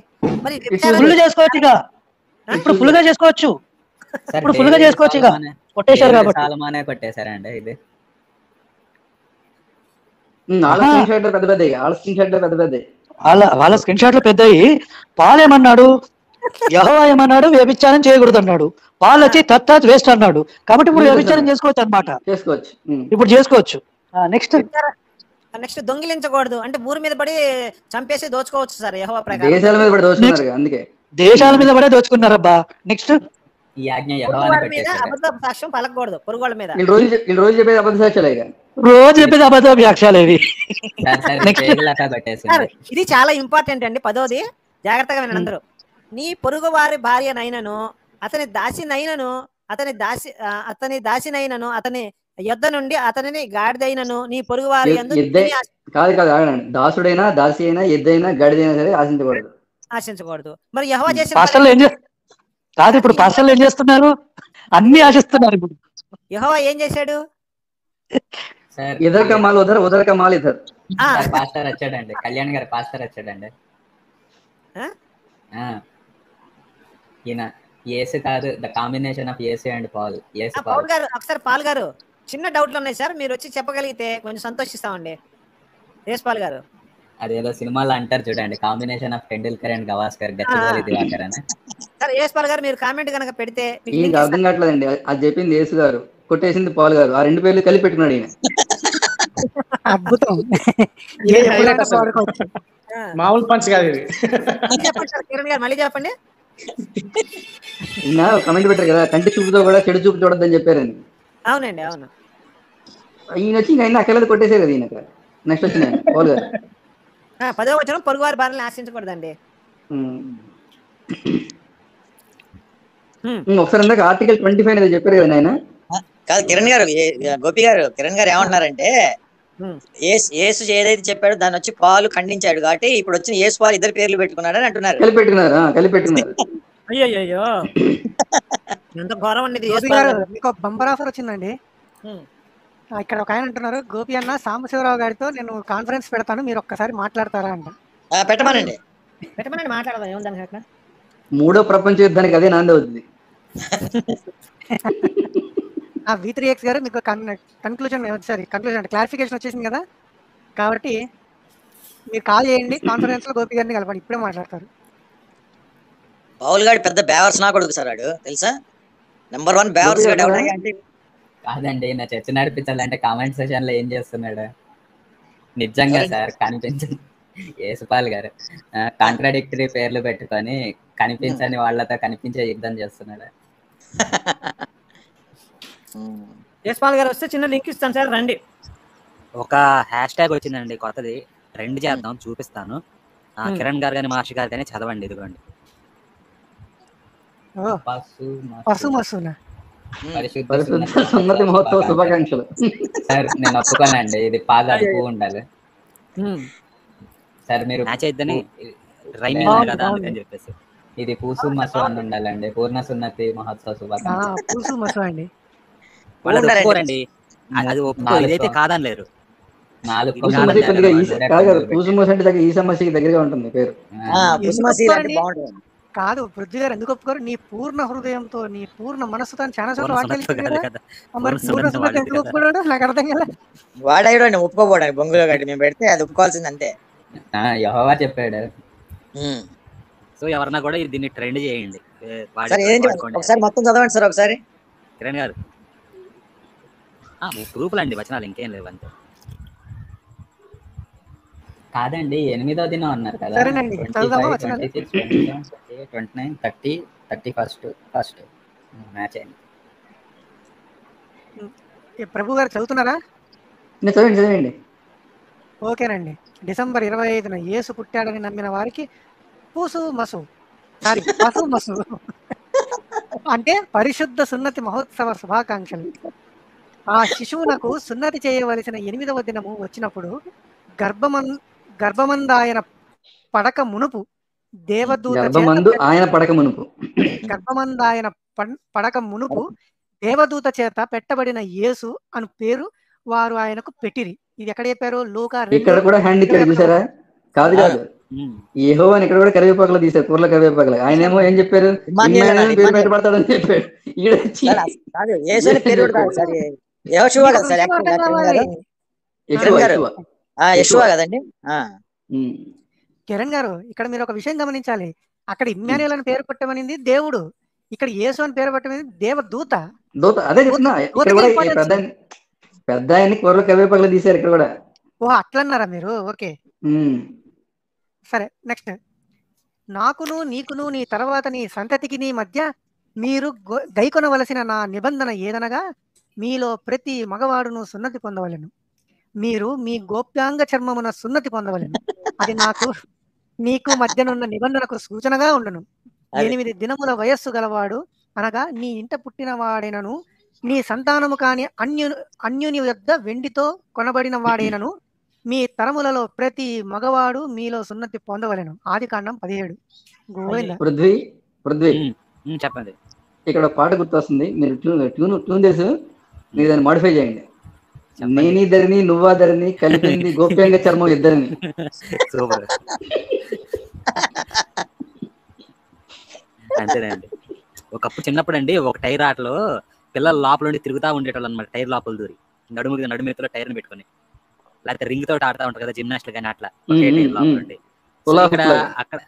మరి ఫుల్ చేసుకోవచ్చు. ఇక ఇప్పుడు ఫుల్ గా చేసుకోవచ్చు. ఇప్పుడు ఫుల్ గా చేసుకోవచ్చు. ఇక కొట్టేశారు కాబట్టి సాలమానే కొట్టేశారండి. ఇది వాళ్ళ స్క్రీన్ షాట్లు పెద్దవి. పాల్ ఏమన్నాడు? యెహోవా ఏమన్నాడు? వ్యభిచారం చేయకూడదు అన్నాడు. పాల్ వచ్చి తత్ వేస్ట్ అన్నాడు. కాబట్టి ఇప్పుడు వ్యభిచారం చేసుకోవచ్చు అనమాట. ఇప్పుడు చేసుకోవచ్చు. నెక్స్ట్ దొంగిలించకూడదు అంటే ఊరి మీద పడి చంపేసి దోచుకోవచ్చు సార్. యెహోవా ప్రకారం దేశాల మీద పడే దోచుకున్నారబ్బా. నెక్స్ట్ ఈ ఆజ్ఞ పొరుగు యెహోవానే వాళ్ళ మీద పెట్టేశాడు. అబద్ధ సాక్ష్యం పలకూడదు పొరుగు వాళ్ళ మీద. వీళ్ళు రోజు చెప్పేది అబద్ధ సాక్ష్యాలే ఇక. రోజు చెప్పేది అబద్ధ వ్యాఖ్యలేవి. సార్ సార్ నెక్స్ట్ పేగులాట సార్ పెట్టేసింది. ఇది చాలా ఇంపార్టెంట్ అండి. 10వది జాగ్రత్తగా వినండి అందరూ. నీ పొరుగు వారి భార్యనైనను అతని దాసినైనను అతని దాసినైనను అతని యొద్ద నుండి అతనిని గాడిదైనను నీ పొరుగు వారి యందు కాదు ఆగండి. దాసుడైనా దాసి అయినా ఎద్దైనా గడిదైనా సరే ఆశించకూడదు. ఆశించకూడదు. మరి యెహోవా చేసిన పాస్టర్లు కాదు ఇప్పుడు పాస్టర్లు ఏం చేస్తున్నారు? అన్ని ఆశిస్తున్నారు. ఇప్పుడు యెహోవా ఏం చేశాడు? సార్ ఇద్దరు కమాలు ఉదర కమాలు ఇద్దరు. పాస్టర్ వచ్చాడండి, కళ్యాణ్ గారు పాస్టర్ వచ్చాడండి. ఈయన యేసు కాదు, the combination of Yesu and Paul. Paul గారు ఒకసారి పాల్ గారు చిన్న డౌట్లు ఉన్నాయి సార్, మీరు వచ్చి చెప్పగలిగితే కొంచెం సంతోషిస్తామండి. యేసు పాల్ గారు అదేదో సినిమాలో అంటారు చూడండి, combination of Tendulkar and Gavaskar, Gachibowli Diwakar అని. సార్ యేసు పాల్ గారు మీరు కామెంట్ కనుక పెడితే ఈయనకి అర్థం కావట్లేదండి. అది చెప్పింది యేసు గారు, కొట్టేసింది పాల్ గారు. ఆ రెండు పేర్లు కలిపి పెట్టుకున్నాడు ఈయన. అద్భుతం. మామూలు పంచ్ కాదు ఇది. చెప్పండి సార్ కిరణ్ గారు, మళ్ళీ చెప్పండి. ఈయన కమెంట్ పెట్టారు కదా, కంటి చూపుతో కూడా చెడు చూపు చూడొద్దని చెప్పారండి. అవునండి అవును. ఈయన వచ్చి ఇంకా అక్కర్లేదు కొట్టేసారు కదా ఈయన. నెక్స్ట్ వచ్చిన పాల్ గారు 10వ వచనం పొరుగు వారి భార్యను ఆశించకూడదండి. ఒకసారి ఇందాక ఆర్టికల్ 25 అనేది చెప్పారు కదా ఆయన. కాదు కిరణ్ గారు, గోపి గారు, కిరణ్ గారు ఏమంటున్నారంటే యేసు ఏదైతే చెప్పాడో దాన్ని వచ్చి పాలు ఖండించాడు కాబట్టి ఇప్పుడు వచ్చిన యేసు పాలు ఇద్దరు పేర్లు పెట్టుకున్నాడు అని అంటున్నారు. కలిపెట్టుకున్నారు. అయ్యో ఎంత ఘోరం అండి. మీకు బంపర్ ఆఫర్ వచ్చిందండి. ఇక్కడ ఒక ఆయన అంటున్నారు, గోపి అన్న సాంబశివరావు గారితో నేను కాన్ఫరెన్స్ పెడతాను, మీరు ఒక్కసారి మాట్లాడతారా అంట. పెట్టమనండి మాట్లాడదాం. ఏముందని అక్కడ మూడో ప్రపంచ యుద్ధానికి అదే నాంది అవుతుంది. V3X గారు మీకు కన్క్లూజన్ అంటే క్లారిఫికేషన్ వచ్చేసింది కదా, కాబట్టి మీరు కాల్ చేయండి, కాన్ఫరెన్స్ లో గోపి గారిని కలపండి, ఇప్పుడే మాట్లాడతారు. పావుల్ గారు పెద్ద బేవర్స్ నా కొడుకు సార్, వాడు తెలుసా, నెంబర్ 1 బేవర్స్ గాడు. అంటే కాదండి, నా చర్చ నడిపించాలంటే కామెంట్ సెషన్ లో ఏం చేస్తున్నాడు నిజంగా సార్ కనిపించండి. యేసుపాల్ గారు కాంట్రాడిక్టరీ పేర్లు పెట్టుకొని కనిపించని వాళ్ళతో కనిపించే యుద్ధం చేస్తున్నాడు. యేసుపాల్ గారు వస్తే చిన్న లింక్ ఇస్తాను సార్, రండి. ఒక హ్యాష్ ట్యాగ్ వచ్చిందండి కొత్తది, ట్రెండ్ చేద్దాం, చూపిస్తాను. కిరణ్ గారు కానీ మాస్టర్ గారు కానీ చదవండి. ఇదిగోండి, సున్నతి మహోత్సవ శుభాకాంక్షలు. సార్ నేను ఒప్పుకోనండి, ఇది పాదాలు పువ్వు ఉండాలి సార్. మీరు చెప్పేసి ఇది పూసు మసు అని ఉండాలండి. పూర్ణ సున్నతి మహోత్సవ శుభాకాంక్షలు. వాళ్ళు ఒప్పుకోరండి, అది ఒప్పుకో, ఇదైతే కాదని లేరు. దగ్గరగా ఉంటుంది పేరు. కాదు పృథ్వీ గారు, ఎందుకు ఒప్పుకోరు? నీ పూర్ణ హృదయంతో, నీ పూర్ణ మనసుతో చాలా చోట్ల ఒప్పుకున్నాడు. నాకు అర్థం కదా, వాడాడు ఒప్పుకోపోవడానికి బొంగులో గడ్డి మేము పెడితే అది ఒప్పుకోవాల్సింది అంతే. యెహోవా చెప్పాడు. సో ఎవరన్నా కూడా దీన్ని ట్రెండ్ చేయండి. ఒకసారి మొత్తం చదవండి సార్ ఒకసారి. కిరణ్ గారు ప్రూఫ్లు అండి, వచనాలు ఇంకేం లేవు అంతే. కాదండి, 8వ దినం అన్నారు కదా, 25, 26, 27, 29, 30, 31st మ్యాచ్ అయింది. ప్రభు గారు చదువుతున్నారా? చదవండి. ఓకేనండి. డిసెంబర్ 25న యేసు పుట్టాడని నమ్మిన వారికి పసు మసు అంటే పరిశుద్ధ సున్నతి మహోత్సవ శుభాకాంక్షలు. ఆ శిశువునకు సున్నతి చేయవలసిన 8వ దినము వచ్చినప్పుడు గర్భమందాయన పడక మునుపు దేవదూత చేత పెట్టబడిన యేసు అను పేరు వారు ఆయనకు పెట్టిరి. ఇది ఎక్కడ చెప్పారు? లూకా 2. ఇక్కడ కూడా హ్యాండ్ ఇచ్చారు చూసారా? కాదు యెహోవా అని ఇక్కడ కూడా కరివేపాకులు తీశారు, కూరల కరివేపాకులు. ఆయన ఏమో ఏం చెప్పారు? పేరు బయటపడతాడని చెప్పాడు. కిరణ్ గారు, ఇక్కడ మీరు ఒక విషయం గమనించాలి. అక్కడ ఇమ్మాన్యుయేల్ అని పేరు పెట్టమనింది దేవుడు, ఇక్కడ యేసు అని పేరు పెట్టమనింది దేవదూత. అదే చెప్తున్నా, పెద్ద ఆయన్ని కూరల కరివేపాకులు తీశారు ఇక్కడ కూడా. ఓ అట్లన్నారా మీరు? ఓకే సరే. నెక్స్ట్, నాకును నీకును నీ తర్వాత నీ సంతతికి నీ మధ్య మీరు గైకొనవలసిన నా నిబంధన ఏదనగా మీలో ప్రతి మగవాడును సున్నతి పొందవలెను. మీరు మీ గోప్యాంగ చర్మమున సున్నతి పొందవలెను. అది నాకు నీకు మధ్యనున్న నిబంధనకు సూచనగా ఉండును. 8 దినముల వయస్సు గలవాడు అనగా నీ ఇంట పుట్టిన వాడైనను నీ సంతానము కాని అన్యుని యొద్ద వెండితో కొనబడిన వాడైనను మీ తరములలో ప్రతి మగవాడు మీలో సున్నతి పొందవలెను. ఆదికాండం 17. గోవింద. పృథ్వీ చెప్పండి. ఇక్కడ పాట గుర్తొస్తుంది. మీరు ట్యూన్ చేసి మీరు దాన్ని మాడిఫై చేయండి. నేనిద్దరిని నువ్వాదరిని కలిపింది గోప్యాంగ చర్మం ఇద్దరిని. అంతేనండి. ఒకప్పుడు చిన్నప్పుడు అండి ఒక టైర్ ఆటలో పిల్లలు లోపల నుండి తిరుగుతా ఉండేటోళ్ళు అనమాట. టైర్ లోపల దూరి నడుమెత్తులో టైర్ని పెట్టుకుని, లేకపోతే రింగ్ తోటి ఆడుతూ ఉంటారు కదా జిమ్నాస్టిక్ కానీ, అట్లా లోపల నుండి. ఇక్కడ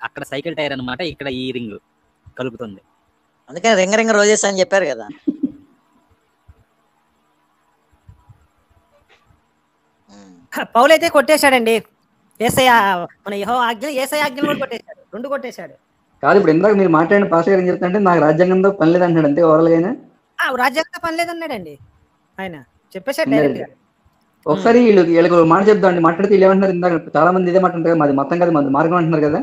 అక్కడ సైకిల్ టైర్ అనమాట, ఇక్కడ ఈ రింగ్ కలుపుతుంది. అందుకని రింగ రింగ రోజెస్ అని చెప్పారు కదా. పౌలైతే కొట్టేశాడండి. యేసయ్య మన యెహోవా ఆజ్ఞ, యేసయ్య ఆజ్ఞలు కూడా కొట్టేశాడు, 2 కొట్టేశాడు. కాదు, ఇప్పుడు ఇందాక మీరు మాట్లాడిన పాస్టర్ గారు ఏం చెప్తాంటే నాకు రాజ్యాంగంతో పని లేదంటాడు. అంతే ఓవరాల్ గా రాజ్యాంగంతో పని లేదన్నాడండి ఆయన, చెప్పేశాడు డైరెక్ట్ గా. ఒకసారి వీళ్ళకి మాట చెప్తాండి. మాట్లాడితే వీళ్ళు ఏమంటున్నారు, ఇందాక చాలా మంది ఇదే మాట అంటారు, మాది మొత్తం కదా, మాది మార్గం అంటున్నారు కదా,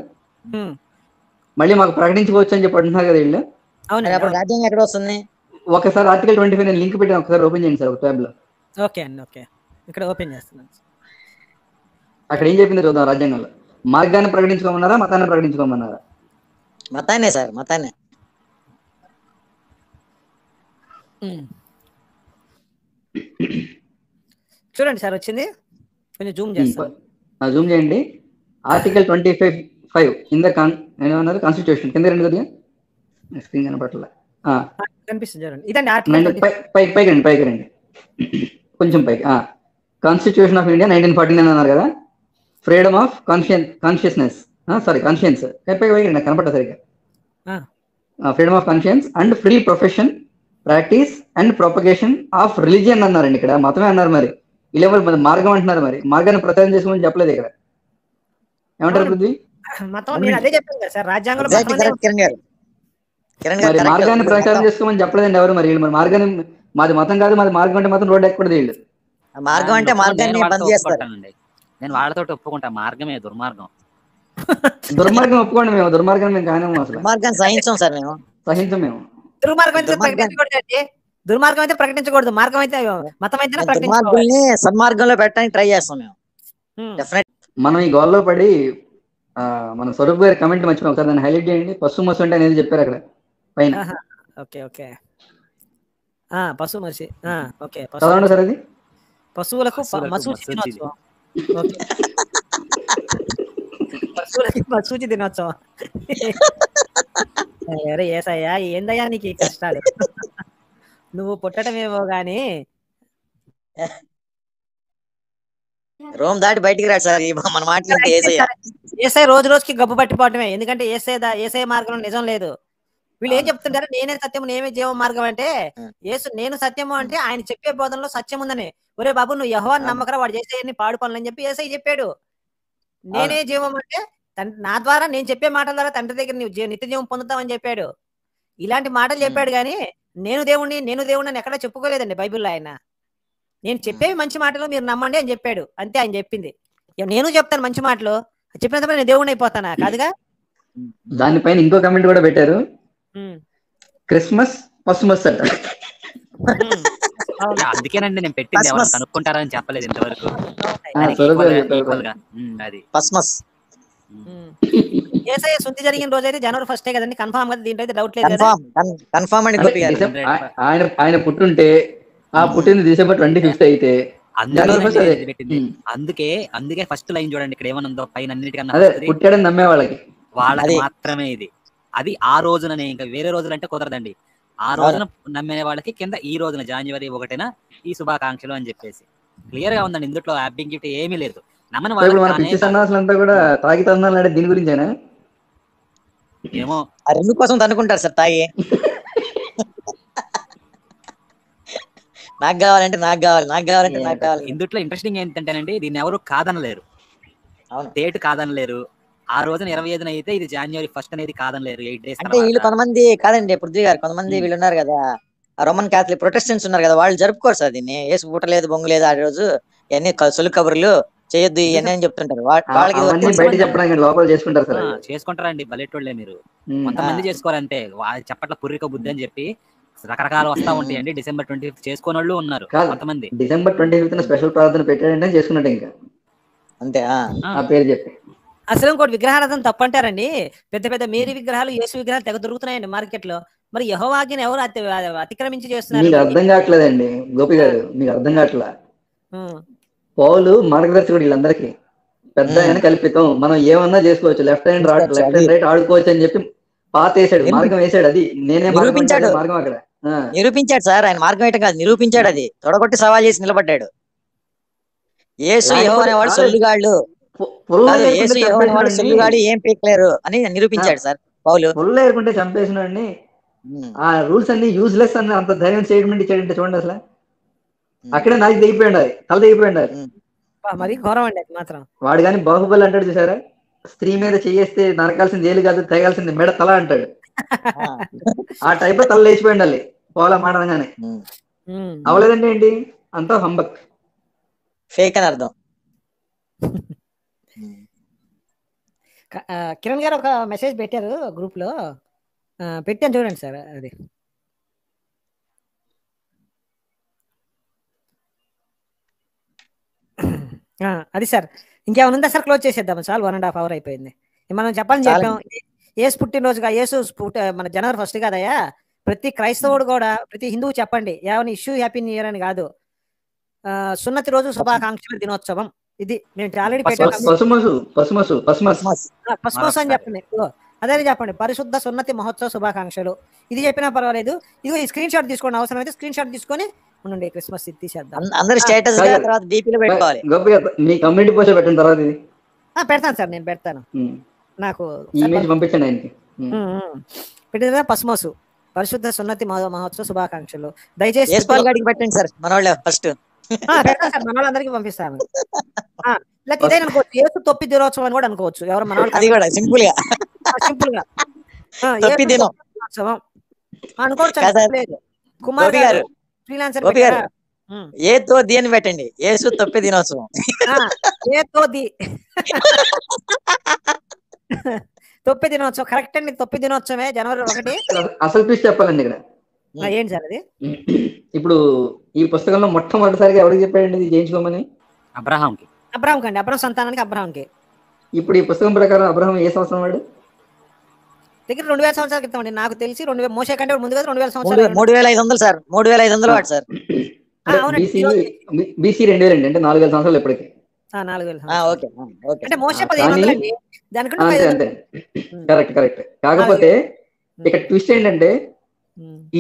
మళ్ళీ మాకు ప్రకటించుకోవచ్చు అని చెప్పి అంటున్నారు కదా వీళ్ళు. అప్పుడు రాజ్యాంగం ఎక్కడ వస్తుంది? ఒకసారి ఆర్టికల్ 25 నేను లింక్ పెట్టాను, ఒకసారి ఓపెన్ చేయండి సార్ ఒక ట్యాబ్ లో. ఓకే అండి, ఓకే, ఇక్కడ ఓపెన్ చేస్తున్నాను. అక్కడ ఏం చెప్పింది చూద్దాం. రాజ్యాంగంలో మార్గాన్ని ప్రకటించుకోమన్నారా, మతాన్ని ప్రకటించుకోమన్నారా? మతాన్నే సార్, మతాన్నే. చూడండి సార్, వచ్చింది, కొంచెం జూమ్ చేస్తాను. జూమ్ చేయండి. ఆర్టికల్ 25 ఇన్ ద ఏమన్నారు కాన్స్టిట్యూషన్ కింద రెండు కొద్దిగా స్క్రీన్ కనపట్ల కనిపిస్తుంది చూడండి. ఇదండి ఆర్టికల్. పైకి రండి కొంచెం పైకి. కాన్స్టిట్యూషన్ ఆఫ్ ఇండియా 1949 అన్నారు కదా. Freedom of consciousness, sorry conscience, పైకి నాకు కనపడ్డా సరిగ్గా. Freedom of conscience and free profession, practice and propagation of religion అన్నారండి. ఇక్కడ మతమే అన్నారు. మరి ఇలా మార్గం అంటున్నారు. మరి మార్గాన్ని ప్రచారం చేసుకోమని చెప్పలేదు ఇక్కడ. ఏమంటారు పృథ్వీ? మరి మార్గాన్ని ప్రచారం చేసుకోమని చెప్పలేదండి ఎవరు. మరి వీళ్ళు మరి మార్గాన్ని, మాది మతం కాదు, మాది మార్గం అంటే మాత్రం రోడ్డు ఎక్కకూడదు వీళ్ళు. మార్గం అంటే మార్గాన్ని బంద్ చేస్తారు. నేను వాళ్ళతో ఒప్పుకుంటా, మార్గమే దుర్మార్గం. దుర్మార్గం ఒప్పుకోండి, మేము దుర్మార్గం మేము కానే అసలు మార్గాన్ని సహించాం సార్, మేము సహించాం. మేము దుర్మార్గం అయితే ప్రకటించకూడదు, దుర్మార్గం అయితే ప్రకటించకూడదు, మార్గం అయితే మతం అయితే దుర్మార్గుల్ని సన్మార్గంలో పెట్టడానికి ట్రై చేస్తాం మేము. మనం ఈ గోల్లో పడి మన స్వరూప్ గారి కమెంట్ మర్చిపోయాం. ఒకసారి దాన్ని హైలైట్ చేయండి. పశు మసు అంటే అనేది చెప్పారు అక్కడ పైన. ఓకే ఓకే, పశు మసి, ఓకే, చదవండి సార్. అది పశువులకు మసూచి దినోత్సవం. పశువులకి మసూచి దినోత్సవం. అరే ఏసయ్యా, ఏందయ్యా నీకు ఈ కష్టాలు? నువ్వు పుట్టడమేమో గాని రోమ్ దాటి బయటికి రాడు సార్ మన మాట్లాడితే. ఏసై రోజు రోజుకి గబ్బు పట్టిపోవటమే. ఎందుకంటే ఏసై మార్గంలో నిజం లేదు. వీళ్ళు ఏం చెప్తుంటారు, నేనే సత్యము నేనే జీవ మార్గం అంటే, యేసు నేను సత్యము అంటే ఆయన చెప్పే బోధనలో సత్యం ఉందని. ఒరే బాబు, నువ్వు యెహోవాను నమ్మకరా, వాడు చేసేయన్ని పాడు పనులు అని చెప్పి ఏసై చెప్పాడు. నేనే జీవం అంటే నా ద్వారా, నేను చెప్పే మాటల ద్వారా తండ్రి దగ్గర నువ్వు నిత్య జీవం పొందుతావని చెప్పాడు. ఇలాంటి మాటలు చెప్పాడు కానీ నేను దేవుణ్ణి అని ఎక్కడా చెప్పుకోలేదండి బైబిల్లో. ఆయన నేను చెప్పేవి మంచి మాటలు, మీరు నమ్మండి అని చెప్పాడు. అంతే ఆయన చెప్పింది. నేను చెప్తాను మంచి మాటలు, చెప్పినంత నేను దేవుణ్ణి అయిపోతానా? కాదుగా. దానిపైన ఇంకో కమెంట్ కూడా పెట్టారు, క్రిస్మస్ పసుమస్ అంట. అందుకేనండి నేను పెట్టింది, ఎవరు కనుక్కుంటారని చెప్పలేదు ఇంతవరకు. యేసయ్య శుద్ధి జరిగిన రోజు అయితే జనవరి 1 కదండి, కన్ఫర్మ్ కదా, దీంట్లో అయితే డౌట్ లేదు. ఆయన పుట్టుంటే ఆ పుట్టింది డిసెంబర్ 25 అయితే అందుకే ఫస్ట్ లైన్ చూడండి ఇక్కడ ఏమనుందో పైన అన్నిటికన్నా పుట్టాడని నమ్మే వాళ్ళకి మాత్రమే ఇది. అది ఆ రోజుననే, ఇంకా వేరే రోజులు అంటే కుదరదండి. ఆ రోజున నమ్మే వాళ్ళకి కింద ఈ రోజున జనవరి 1న ఈ శుభాకాంక్షలు అని చెప్పేసి క్లియర్ గా ఉందండి. ఇందులో యాపింగ్ గిఫ్ట్ ఏమీ లేదు. నమ్మని వాళ్ళంతా కూడా తాగితన్నాడు దీని గురించేనా ఏమో, రెండు కోసం అనుకుంటారు సార్ తాగి. నాకు కావాలంటే నాకు కావాలంటే నాకు కావాలి. ఇందులో ఇంట్రెస్టింగ్ ఏంటంటేనండి, దీన్ని ఎవరు కాదనలేరు, డేట్ కాదనలేరు, ఆ రోజున 25న అయితే ఇది January 1st అనేది కాదని లేరు 8 days అంటే వీళ్ళు కొంతమంది కాదండి పృథ్వీ గారు, కొంతమంది వీళ్ళు ఉన్నారు కదా రోమన్ క్యాథలిక్ ప్రొటెస్టెంట్స్ ఉన్నారు కదా, వాళ్ళు జరుపుకోరు సార్ దీన్ని. ఏసు పుట్టలేదు బొంగులేదు ఆ రోజు, ఇవన్నీ సొలు కబుర్లు చేయొద్దు ఇవన్నీ అని చెప్తుంటారు. వాళ్ళకి బయట చెప్పడానికి లోపల చేసుకుంటారు సార్. చేసుకుంటారండి బలెటోళ్ళే మీరు. కొంతమంది చేసుకోరంటే చెప్పట్ల పుర్రిక బుద్ధి అని చెప్పి రకరకాలు వస్తా ఉంటాయండి. December 25th చేసుకోని వాళ్ళు ఉన్నారు కొంతమంది. December 25th స్పెషల్ ప్రార్థన పెట్టాడంటే చేసుకున్నట్టు ఇంకా అంతే. ఆ పేరు చెప్పి అసలు ఇంకోటి విగ్రహారాధన తప్పంటారండి. పెద్ద పెద్ద మేరీ విగ్రహాలు, యేసు విగ్రహాలు తెగ దొరుకుతున్నాయండి మార్కెట్ లో. మరి యెహోవా ఆజ్ఞని ఎవరు అతిక్రమించి చేస్తున్నారు? మీకు అర్థం కావట్లేదండి గోపి గారు, మీకు అర్థం కావట్లా. పౌలు మార్గదర్శకుడు వీళ్ళందరికీ పెద్ద ఆయన కల్పితం, మనం ఏమన్నా చేసుకోవచ్చు, లెఫ్ట్ హ్యాండ్ రైట్ ఆడుకోవచ్చు అని చెప్పి పాత వేసాడు, మార్గం వేసాడు. అది నేనే నిరూపించాడు, మార్గం అక్కడ నిరూపించాడు సార్. ఆయన మార్గం ఏంటో కాదు, నిరూపించాడు. అది తొడగొట్టి సవాల్ చేసి నిలబడ్డాడు. యేసు యెహోవా అనేవాడు సొల్లుగాళ్ళు, యేసు యెహోవా అనేవాడు సొల్లుగాడు, ఏం పీకలేరు అని నిరూపించాడు సార్ పౌలు. పుల్ల ఏరుకుంటే చంపేసినాడిని. ఆ రూల్స్ అన్ని యూజ్లెస్ అని అంత ధైర్యం స్టేట్మెంట్ ఇచ్చాడంటే చూడండి. అసలు అక్కడే నాకు దిగిపోయింది, తల దిగిపోయింది. మరి ఘోరం అండి అది మాత్రం. వాడు కానీ బాహుబలి అంటాడు చూసారా, స్త్రీ మీద చేస్తే నరకాల్సింది ఏలు కాదు, తెగాల్సింది మెడ తల అంటాడు. ఆ టైప్ లో తల లేచిపోయిండాలి పోలా మాడగానే. అవలేదండి ఏంటి అంతా హంబక్, ఫేక్ అని అర్థం. కిరణ్ గారు ఒక మెసేజ్ పెట్టారు గ్రూప్ లో, పెట్టాను చూడండి సార్. అది సార్ ఇంకేమైనా ఉందా సార్? క్లోజ్ చేసేద్దాం చాలు, 1.5 hour అయిపోయింది. మనం చెప్పాలని చెప్పాం. యేసు పుట్టినరోజుగా, యేసు మన January 1st కదయ్యా. ప్రతి క్రైస్తవుడు కూడా, ప్రతి హిందువు చెప్పండి, ఏమైనా ఇష్యూ హ్యాపీ న్యూ ఇయర్ అని కాదు, సున్నతి రోజు శుభాకాంక్షల దినోత్సవం. ఇది నేను ఆల్రెడీ పసుమసు అని చెప్పండి, అదే చెప్పండి, పరిశుద్ధ సున్నతి మహోత్సవ శుభాకాంక్షలు. ఇది చెప్పినా పర్వాలేదు. ఇదిగో ఈ స్క్రీన్ షాట్ తీసుకోండి, అవసరం అయితే స్క్రీన్ షాట్ తీసుకొని ఉండండి. క్రిస్మస్ తీసేద్దాం. అందరూ స్టేటస్ తర్వాత డీపీలో పెట్టుకోవాలి. మీ కమ్యూనిటీ పోస్ట్ పెట్టిన తర్వాత ఇది పెడతాను సార్, నేను పెడతాను. నాకు ఇమేజ్ పంపించండి ఆయనకి. పెట్టిన పసుమసు పరిశుద్ధ సున్నతి మహోత్సవ శుభాకాంక్షలు. దయచేసి పెట్టండి సార్, మనోళ్ళు ఫస్ట్ పెడతాను సార్, మనోళ్ళందరికీ పంపిస్తాను. లేకపోతే ఇదే అనుకోవచ్చు, యేసు తొప్పి దినోత్సవం అని కూడా అనుకోవచ్చు. ఎవరు మనోళ్ళు సింపుల్ గా దినోత్సవం అనుకోవచ్చు. కుమార్ గారు ఫ్రీలాన్సర్ ఏ తోది అని పెట్టండి, యేసు తొప్పి దినోత్సవం. ఏ తోది తొప్పి దినోత్సవం కరెక్ట్ అండి. తొప్పి దినోత్సవమే January 1. అసలు ట్విస్ట్ చెప్పాలండి ఇక్కడ. ఏంటి సార్ అది? ఇప్పుడు ఈ పుస్తకంలో మొట్టమొదటిసారిగా ఎవరికి చెప్పాడండి ఇది చేయించుకోమని? అబ్రహాంకి అండి, అబ్రహాం సంతానానికి అబ్రహాంకి. ఇప్పుడు ఈ పుస్తకం ప్రకారం అబ్రహాం ఏ సంవత్సరం వాడు? దగ్గర 2000 సంవత్సరాల క్రితం అండి. నాకు తెలిసి 2000 మోషే కంటే ముందు కదా, 2000 సంవత్సరాలు. 3500 సార్, 3500 వాడు సార్. BC 2000 అండి, అంటే 4000 సంవత్సరాలు ఎప్పటికి. 4000 అంటే మోషే 1500 అండి. కరెక్ట్. కాకపోతే ఇక్కడ ట్విస్ట్ ఏంటంటే,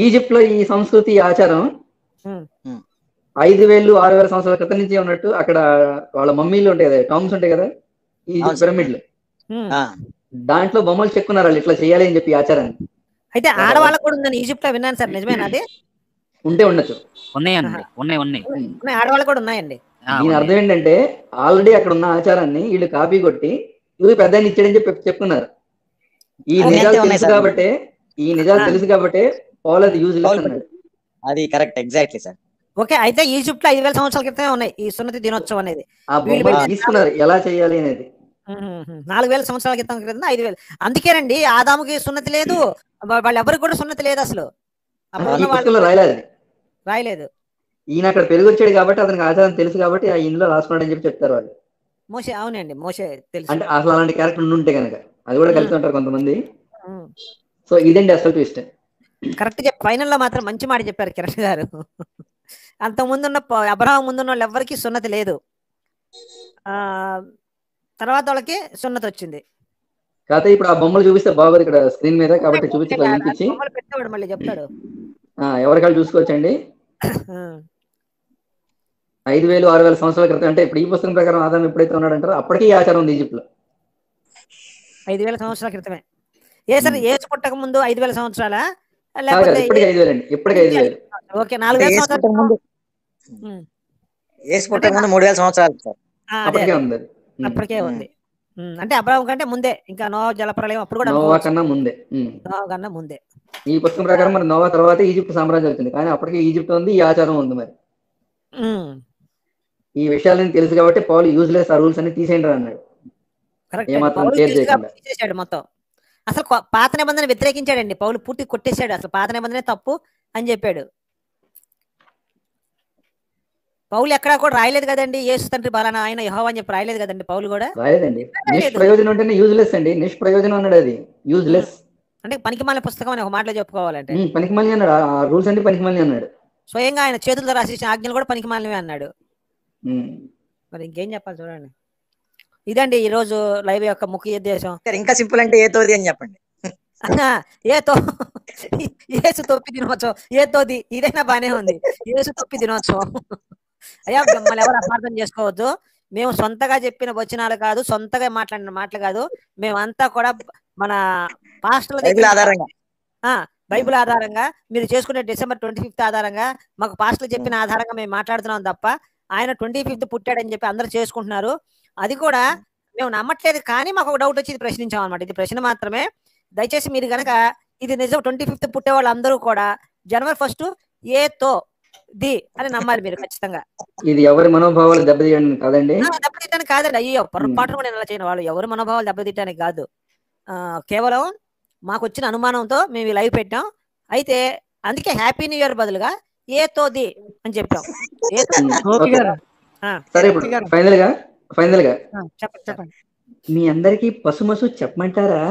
ఈజిప్ట్ లో ఈ సంస్కృతి ఆచారం 5000-6000 సంవత్సరాల క్రితం నుంచి ఉన్నట్టు. అక్కడ వాళ్ళ మమ్మీలు ఉంటాయి కదా, టామ్స్ ఉంటాయి కదా, ఈజిప్ట్ పిరమిడ్లు, దాంట్లో బొమ్మలు చెక్కున్నారు వాళ్ళు ఇట్లా చేయాలి అని చెప్పి ఆచారాన్ని. అయితే ఆడవాళ్ళకు కూడా ఉందని ఈజిప్ట్ లో విన్నాను సార్, నిజమేనా అది? ఉండొచ్చు. ఉన్నాయి ఆడవాళ్ళు కూడా ఉన్నాయండి. దీని అర్థం ఏంటంటే, ఆల్రెడీ అక్కడ ఉన్న ఆచారాన్ని వీళ్ళు కాపీ కొట్టి ఇది పెద్ద ఇచ్చాడని చెప్పి చెప్తున్నారు. ఈ నిజాలు తెలుసు కాబట్టి పౌలు అది యూజ్ అన్నాడు. అది కరెక్ట్, ఎగ్జాక్ట్లీ సార్. ఓకే, అయితే ఈజిప్ట్ లో 5000 సంవత్సరాల క్రితమే ఉన్నాయి ఈ సున్నతి దినోత్సవం అనేది. తీసుకున్నారు ఎలా చేయాలి అనేది. 4000 సంవత్సరాల క్రితం 5000. అందుకేనండి ఆదాముకి సున్నతి లేదు, వాళ్ళు ఎవరికి కూడా సున్నతి లేదు అసలు. రాయలేదు. ఈయన అక్కడ పెరిగి వచ్చాడు కాబట్టి అతనికి ఆచారం తెలుసు కాబట్టి ఆ ఇంట్లో రాసుకున్నాడు అని చెప్పి చెప్తారు వాళ్ళు. మోషే, అవునండి మోషే తెలుసు. అంటే అసలు అలాంటి క్యారెక్టర్ ఉంటే కనుక అది కూడా కలిసి ఉంటారు కొంతమంది. సో ఇదండి అసలు ట్విస్ట్. కరెక్ట్ చెప్పి ఫైనల్ లో మాత్రం మంచి మాట చెప్పారు కిరణ్ గారు. అంత ముందున్న అబ్రహాం ముందున్న వాళ్ళు ఎవరికి సున్నతి లేదు, తర్వాత వాళ్ళకి సున్నతి వచ్చింది. కాకపోతే ఇప్పుడు ఆ బొమ్మలు చూపిస్తే బాగోదు ఇక్కడ స్క్రీన్ మీద, కాబట్టి చూపించి పెట్టేవాడు మళ్ళీ చెప్తాడు. ఎవరికాళ్ళు చూసుకోవచ్చండి. 5000-6000 సంవత్సరాల క్రితం, అంటే ఇప్పుడు ఈ పుస్తకం ప్రకారం ఆదాం ఎప్పుడైతే ఉన్నాడంటారో అప్పటికీ ఈ ఆచారం ఉంది ఈజిప్ట్ లో. 5000 సంవత్సరాల క్రితమే. ఏసు పుట్టక ముందు 5000 సంవత్సరాల లేకపోతే ఇప్పటికి 5000 అండి, ఇప్పటికి 5000. ఓకే, 4000 సంవత్సరాల ముందు. ఏసు పుట్టక ముందు 3000 సంవత్సరాలు సార్. అప్పటికే ఉంది. అప్పటికే ఉంది. అంటే అబ్రాహం కంటే ముందే, ఇంకా నోవా జలప్రలయం అప్పుడు కూడా నోవా కన్నా ముందే. నోవా కన్నా ముందే. ఈ పుస్తకం ప్రకారం మరి నోవా తర్వాత ఈజిప్ట్ సామ్రాజ్యం వచ్చింది, కానీ అప్పటికి ఈజిప్ట్ ఉంది, ఈ ఆచారం ఉంది. మరి ఈ విషయాలని తెలుసు కాబట్టి పౌలు యూజ్లెస్ ఆ రూల్స్ అన్ని తీసేయండి అన్నాడు, ఏమాత్రం కేర్ చేయకుండా. తీసేశాడు మొత్తం. అసలు పాత నిబంధన వ్యతిరేకించాడండి పౌలు, పూర్తి కొట్టేశాడు. అసలు పాత నిబంధనే తప్పు అని చెప్పాడు. పౌలు ఎక్కడా కూడా రాయలేదు కదండి యేసు తండ్రి బలానా ఆయన యెహోవా అని చెప్పి రాయలేదు కదండి పౌలు కూడా. రాయలేదండి. నిష్ప్రయోజనం అంటే యూజ్లెస్ అండి, నిష్ప్రయోజనం అన్నాడు. అది యూజ్లెస్ అంటే పనికిమాలిన పుస్తకం అని ఒక మాటలో చెప్పుకోవాలంటే పనికిమాలి అన్నాడు. ఆ రూల్స్ అన్ని పనికిమాలి అన్నాడు. స్వయంగా ఆయన చేతులతో రాసేసిన ఆజ్ఞలు కూడా పనికిమాలినవే అన్నాడు. మరి ఇంకేం చెప్పాలి చూడండి. ఇదండి ఈ రోజు లైవ్ యొక్క ముఖ్య ఉద్దేశం. ఇంకా సింపుల్ అంటే ఏ తోది అని చెప్పండి. ఏసు తొప్పి దినోత్సవం, ఏ తోది ఇదైనా బానే ఉంది. ఏసు తొప్పి దినోత్సవం. అయ్యా మమ్మల్ని ఎవరు అపార్థం చేసుకోవద్దు. మేము సొంతగా చెప్పిన వచనాలు కాదు, సొంతగా మాట్లాడిన మాటలు కాదు. మేమంతా కూడా మన పాస్టర్ల దగ్గర బైబిల్ ఆధారంగా, మీరు చేసుకునే December 25th ఆధారంగా, మాకు పాస్టర్లు చెప్పిన ఆధారంగా మేము మాట్లాడుతున్నాం తప్ప ఆయన 25th పుట్టాడని చెప్పి అందరూ చేసుకుంటున్నారు. అది కూడా మేము నమ్మట్లేదు, కానీ మాకు ఒక డౌట్ వచ్చి ఇది ప్రశ్నించాం అనమాట. ఇది ప్రశ్న మాత్రమే. దయచేసి మీరు గనక ఇది నిజం 25th పుట్టే వాళ్ళు అందరూ కూడా January 1st ఏ తో ది అని నమ్మాలి మీరు ఖచ్చితంగా. ఇది ఎవరి మనోభావాలు దెబ్బతీయడానికి కాదండి, దెబ్బతీయడానికి కాదండి. అయ్యో పొరపాటు కూడా ఇలా చేయని వాళ్ళు ఎవరి మనోభావాలు దెబ్బతీయడానికి కాదు. కేవలం మాకు వచ్చిన అనుమానంతో మేము ఈ లైవ్ పెట్టాం. అయితే అందుకే హ్యాపీ న్యూ ఇయర్ బదులుగా ఏ తోది అని చెప్పాం. సరే ఇప్పుడు ఫైనల్ గా చెప్పండి. మీ అందరికి పసుమసు చెప్పమంటారా?